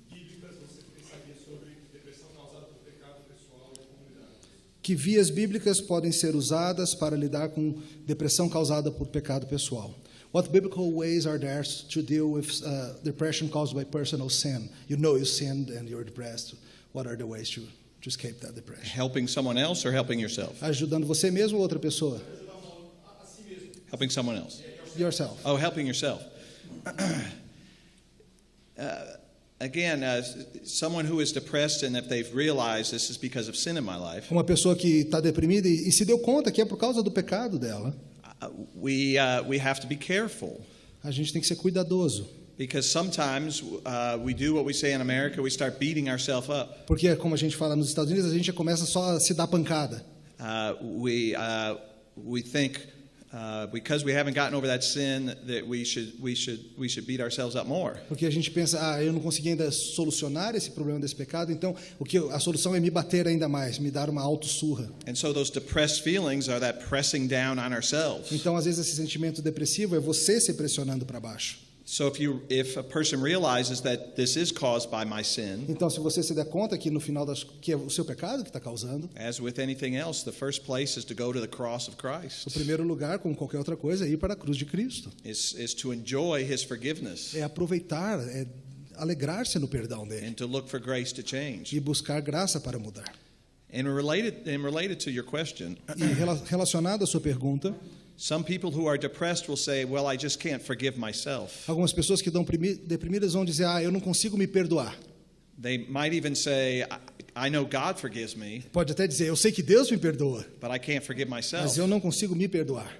bíblicas você pensaria sobre depressão causada por pecado pessoal e comunidade? Que vias bíblicas podem ser usadas para lidar com depressão causada por pecado pessoal? What biblical ways are there to deal with depression caused by personal sin? You know you sinned and you're depressed. What are the ways to escape that depression? Helping someone else or helping yourself? Ajudando você mesmo ou outra pessoa? Helping someone else. Yourself. Oh, helping yourself. Again, someone who is depressed, and if they've realized this is because of sin in my life, Uma pessoa que está deprimida e se deu conta que é por causa do pecado dela, we have to be careful. a gente tem que ser cuidadoso. Because sometimes we do what we say in America, we start beating ourselves up. Porque, como a gente fala nos Estados Unidos, a gente começa só a se dar pancada. We think because we haven't gotten over that sin that we should beat ourselves up more. Porque a gente pensa, eu não consegui ainda solucionar esse problema desse pecado, então a solução é me bater ainda mais, me dar uma autossurra. And so those depressed feelings are that pressing down on ourselves. Então, às vezes, esse sentimento depressivo é você se pressionando para baixo. So if a person realizes that this is caused by my sin, Então, se você se der conta que no final que é o seu pecado que está causando, as with anything else, the first place is to go to the cross of o Christ. primeiro lugar, como qualquer outra coisa, é ir para a cruz de Cristo. Is to enjoy His forgiveness É aproveitar, é alegrar-se no perdão dele and to look for grace to change. e buscar graça para mudar. And related to your question, E relacionado à sua pergunta, some people who are depressed will say, "Well, I just can't forgive myself." algumas pessoas que estão deprimidas vão dizer, eu não consigo me perdoar. They might even say, "I know God forgives me, Pode até dizer, eu sei que Deus me perdoa, but I can't forgive myself." mas eu não consigo me perdoar.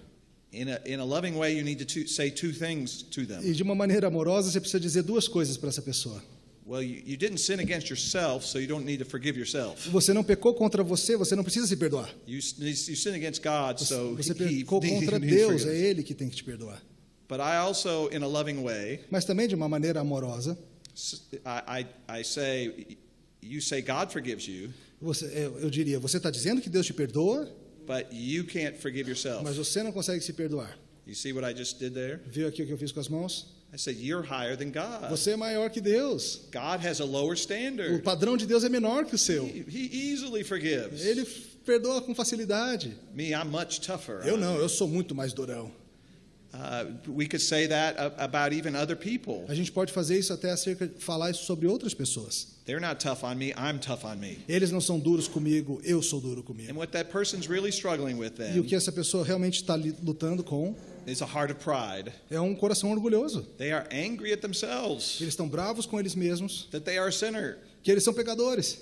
In a loving way, you need to say two things to them. E de uma maneira amorosa, você precisa dizer duas coisas para essa pessoa. Well, you didn't sin against yourself, so you don't need to forgive yourself. Você não pecou contra você não precisa se perdoar. You sin against God, so Você He pecou contra needs Deus, é forgiveness. Ele que tem que te perdoar. But I also, in a loving way, Mas também de uma maneira amorosa, I say, you say God forgives you, eu diria, você está dizendo que Deus te perdoa, but you can't forgive yourself. mas você não consegue se perdoar. You see what I just did there? Viu aqui o que eu fiz com as mãos? I said, you're higher than God. Você é maior que Deus. God has a lower O standard. padrão de Deus é menor que o seu. He easily forgives. Ele perdoa com facilidade. Me, I'm much tougher. Eu não, eu sou muito mais durão. We could say that about even other people. A gente pode fazer isso até falar isso sobre outras pessoas. They're not tough on me, I'm tough on me. Eles não são duros comigo, eu sou duro And comigo. what that person's really struggling with E o then que essa pessoa realmente está lutando com is a heart of pride. é um coração orgulhoso. They are angry at themselves Eles estão bravos com eles mesmos, that they are a sinner. que eles são pecadores.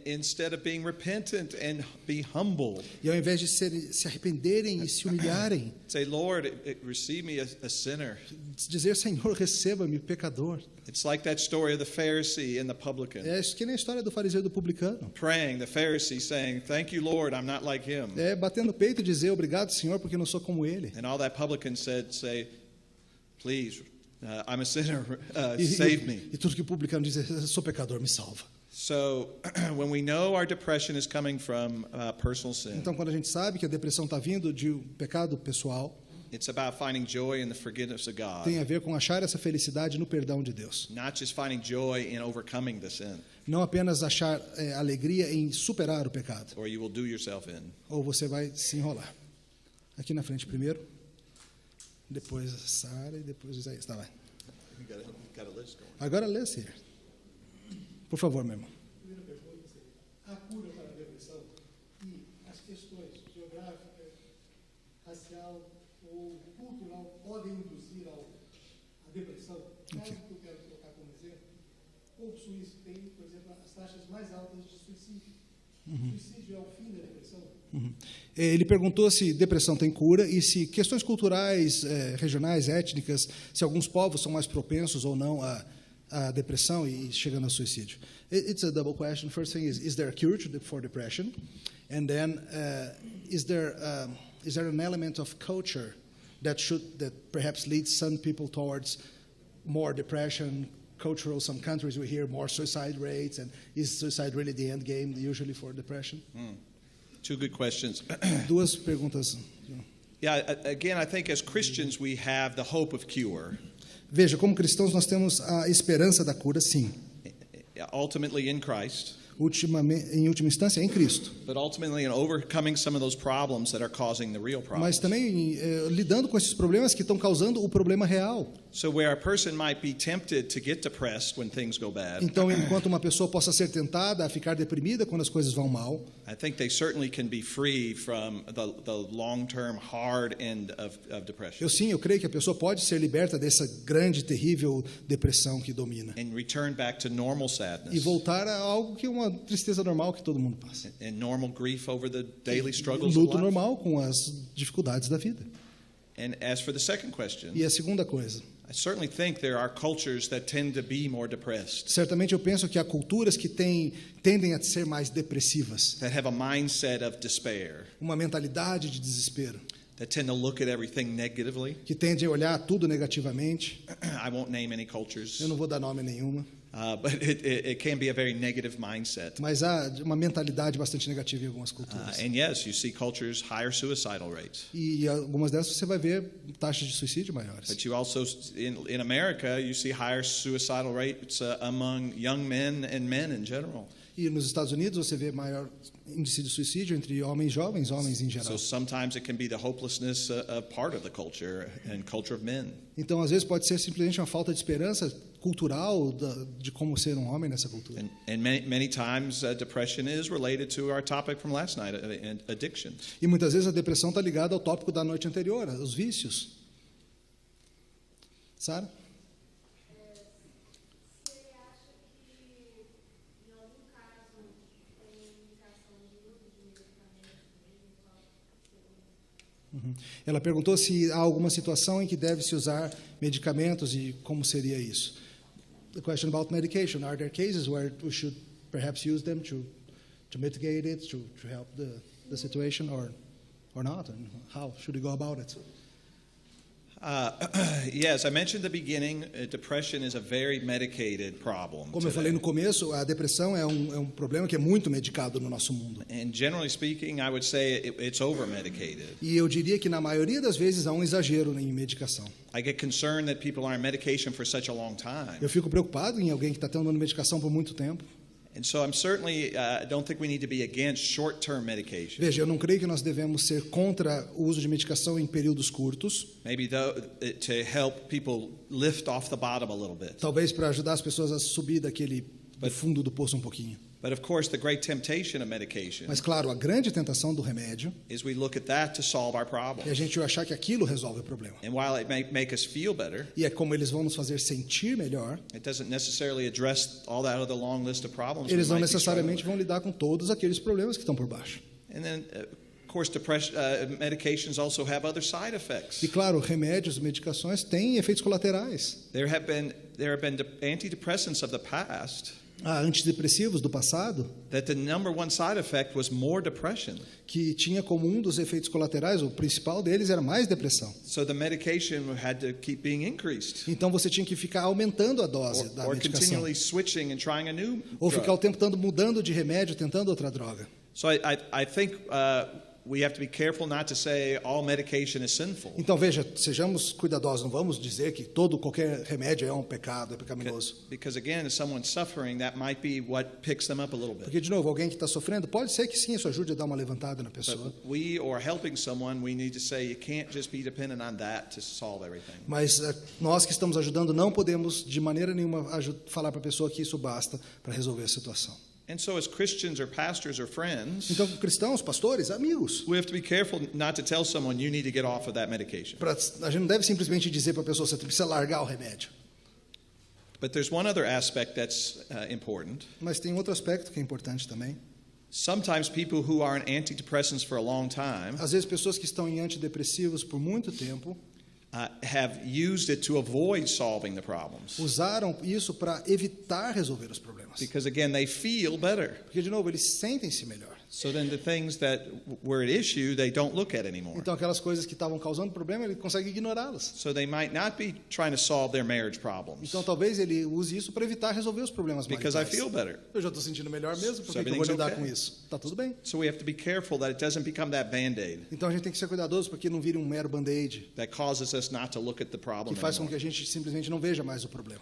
Instead of being repentant and be humble. E ao invés de se arrependerem e se humilharem, Say, Lord, receive me a sinner. dizer, Senhor, receba-me, pecador. It's like that story of the Pharisee and the publican. É que nem a história do fariseu e do publicano. Praying, the Pharisee saying, thank you, Lord, I'm not like him. É batendo o peito e dizer, obrigado, Senhor, porque eu não sou como ele. And all that publican say, please, I'm a sinner, save me. E tudo que o publicano diz é, sou pecador, me salva. So when we know our depression is coming from personal sin, Então, quando a gente sabe que a depressão está vindo de um pecado pessoal, it's about finding joy in the forgiveness of God, tem a ver com achar essa felicidade no perdão de Deus. not just finding joy in overcoming the sin, Não apenas achar alegria em superar o pecado, or you will do yourself in. ou você vai se enrolar. Aqui na frente primeiro, depois Sara e depois Isaías. Tá, vai. You got a list going. Agora lê, Senhor. Por favor, meu irmão. Primeira pergunta seria: a cura para a depressão e as questões geográficas, racial ou cultural podem induzir a depressão? Caso que eu quero colocar como exemplo, o povo suíço tem, por exemplo, as taxas mais altas de suicídio. O suicídio é o fim da depressão? Ele perguntou se depressão tem cura e se questões culturais, regionais, étnicas, se alguns povos são mais propensos ou não a depressão e chegando ao suicídio. It's a double question. First thing is there a cure for depression? And then, is there an element of culture that perhaps leads some people towards more depression? Cultural, some countries we hear more suicide rates, and is suicide really the end game usually for depression? Two good questions. Duas perguntas. Yeah, again, I think as Christians we have the hope of cure. Veja, como cristãos nós temos a esperança da cura, sim. Ultimately in Christ, Em última instância, em Cristo. but ultimately in overcoming some of those problems that are causing the real problems. Mas também lidando com esses problemas que estão causando o problema real. So where a person might be tempted to get depressed when things go bad, Então, enquanto uma pessoa possa ser tentada a ficar deprimida quando as coisas vão mal, I think they certainly can be free from the long-term hard end of depression eu creio que a pessoa pode ser liberta dessa grande, terrível depressão que domina. and return back to normal E sadness voltar a algo que é uma tristeza normal que todo mundo passa. and normal grief over the daily struggles of Luto life. normal com as dificuldades da vida. And as for the second question, E a segunda coisa, I certainly think there are cultures that tend to be more depressed, Certamente eu penso que há culturas que tendem a ser mais depressivas, that have a mindset of despair, uma mentalidade de desespero, that tend to look at everything negatively. que tendem a olhar tudo negativamente. I won't name any cultures, Eu não vou dar nome nenhuma, but it can be a very negative mindset. mas há uma mentalidade bastante negativa em algumas culturas. And yes, you see cultures higher suicidal rates. E algumas dessas você vai ver taxas de suicídio maiores. But you also, in America, you see higher suicidal rates among young men and men in general. E nos Estados Unidos você vê maior índice de suicídio entre homens jovens, homens em So geral. sometimes it can be the hopelessness of part of the culture and culture of men. Então, às vezes, pode ser simplesmente uma falta de esperança cultural de como ser um homem nessa cultura. And many times depression is related to our topic from last night, addictions. E muitas vezes a depressão está ligada ao tópico da noite anterior, os vícios. Sara? Você acha que, em algum caso, tem indicação de uso de medicamentos mesmo? Ela perguntou se há alguma situação em que deve-se usar medicamentos e como seria isso. The question about medication. Are there cases where we should perhaps use them to mitigate it, to help the situation, or not? And how should we go about it? Yes, I mentioned at the beginning, depression is a very medicated problem. Como eu falei no começo, a depressão é um problema que é muito medicado no nosso mundo. And generally speaking, I would say it's over-medicated. E eu diria que na maioria das vezes há um exagero em medicação. I get concerned that people are on medication for such a long time. Eu fico preocupado em alguém que está tomando medicação por muito tempo. And so I'm certainly don't think we need to be against short-term medication. Veja, eu não creio que nós devemos ser contra o uso de medicação em períodos curtos, Maybe to help people lift off the bottom a little bit. talvez para ajudar as pessoas a subir do fundo do poço um pouquinho. But of course, the great temptation of medication Mas claro, a grande tentação do remédio is we look at that to solve our é a problems. gente achar que aquilo resolve o problema. And while it may make us feel better, E é como eles vão nos fazer sentir melhor, it doesn't necessarily address all that other long list of problems. we eles não might be necessariamente struggling vão lidar com todos aqueles problemas que estão por baixo. with. And then, of course, medications also have other side effects. E claro, remédios, medicações têm efeitos colaterais. There have been antidepressants of the past Há antidepressivos do passado that the number one side effect was more depression. que tinha como um dos efeitos colaterais, o principal deles era mais depressão. So the medication had to keep being increased, Então você tinha que ficar aumentando a dose da or medicação. continually switching and trying a new Ou ficar o drug. tempo todo mudando de remédio, tentando outra droga. So I think we have to be careful not to say all medication is sinful. Então veja, sejamos cuidadosos, não vamos dizer que qualquer remédio é um pecado, é pecaminoso. Because again, if someone's suffering, that might be what picks them up a little bit. Porque, de novo, alguém que está sofrendo, pode ser que sim, isso ajude a dar uma levantada na pessoa. But we, or helping someone, we need to say you can't just be dependent on that to solve everything. Mas nós que estamos ajudando não podemos, de maneira nenhuma, falar para a pessoa que isso basta para resolver a situação. And so as Christians or pastors or friends, Então, cristãos, pastores, amigos, we have to be careful not to tell someone you need to get off of that medication. a gente não deve simplesmente dizer para a pessoa, você precisa largar o remédio. But there's one other aspect that's important. Mas tem outro aspecto que é importante também. Sometimes people who are on antidepressants for a long time Às vezes, pessoas que estão em antidepressivos por muito tempo have used it to avoid solving the problems. usaram isso para evitar resolver os problemas. Because again, they feel better. Porque, de novo, eles sentem-se melhor. So then the things that were at issue, they don't look at anymore. Então, aquelas coisas que estavam causando problema, ele consegue ignorá-las. So they might not be trying to solve their marriage problems. Então, talvez ele use isso para evitar resolver os problemas Because I maritais. feel better. Eu já estou sentindo melhor mesmo, por So que eu vou everything's lidar okay. com isso? Tá tudo bem. So we have to be careful that it doesn't become that Band-Aid Então, a gente tem que ser cuidadoso para que não vire um mero band-aid, that causes us not to look at the problem que faz com que anymore. a gente simplesmente não veja mais o problema.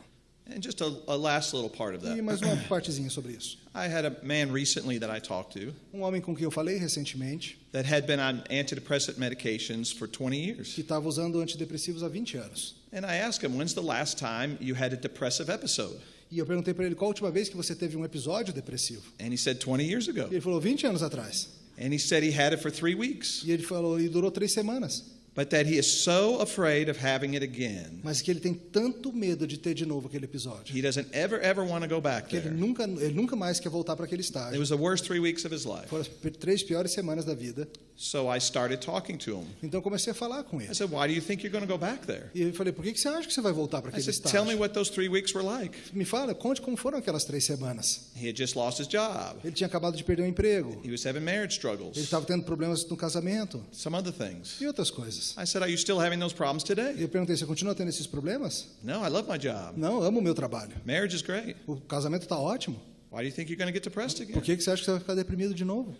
And just a last little part of E that. mais uma partezinha sobre isso. I had a man recently that I talked to Um homem com quem eu falei recentemente, that had been on antidepressant medications for 20 que years. estava usando antidepressivos há 20 anos. And I asked him, when's the last time you had a depressive episode? E eu perguntei para ele qual a última vez que você teve um episódio depressivo. And he said 20 years E ago. ele falou 20 anos atrás. And he said he had it for 3 weeks, E ele falou, e durou 3 semanas. but that he is so afraid of having it again. Mas que ele tem tanto medo de ter de novo aquele episódio, He doesn't ever want to go back que ele there. nunca mais quer voltar para aquele It estágio. was the worst 3 weeks of his life. Foram as 3 piores semanas da vida. So I started talking to him. Então eu comecei a falar com I ele. said, why do you think you're going to go back there? E eu falei, por que você acha que você vai voltar para I aquele said, tell me estágio? what those 3 weeks were like. Me fala, conte como foram aquelas 3 semanas. He had just lost his job. Ele tinha acabado de perder o emprego. He was having marriage Ele struggles, estava tendo problemas no casamento some other things. e outras coisas. I said, are you still having those problems E today? eu perguntei, você continua tendo esses problemas? No, I love my job. Não, amo o meu trabalho. Marriage is great. O casamento está ótimo. Why do you think you're going to get depressed Por again? que você acha que você vai ficar deprimido de novo?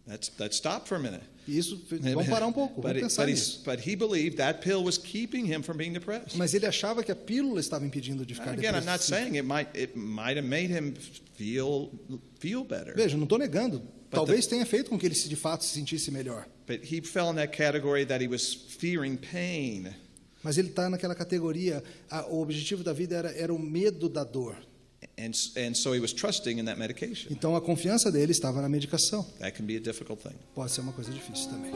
Let's stop for a minute. E isso, vamos parar um pouco, vamos pensar nisso. But he believed that pill was keeping him from being depressed. Mas ele achava que a pílula estava impedindo de ficar Again, I'm not depressivo. saying it might have made him feel better. Veja, não estou negando. Talvez tenha feito com que ele de fato se sentisse melhor. But he fell in that category that he was fearing pain. Mas ele está naquela categoria, o objetivo da vida era o medo da dor. And so he was trusting in that medication. Então a confiança dele estava na medicação. That can be a difficult thing. Pode ser uma coisa difícil também.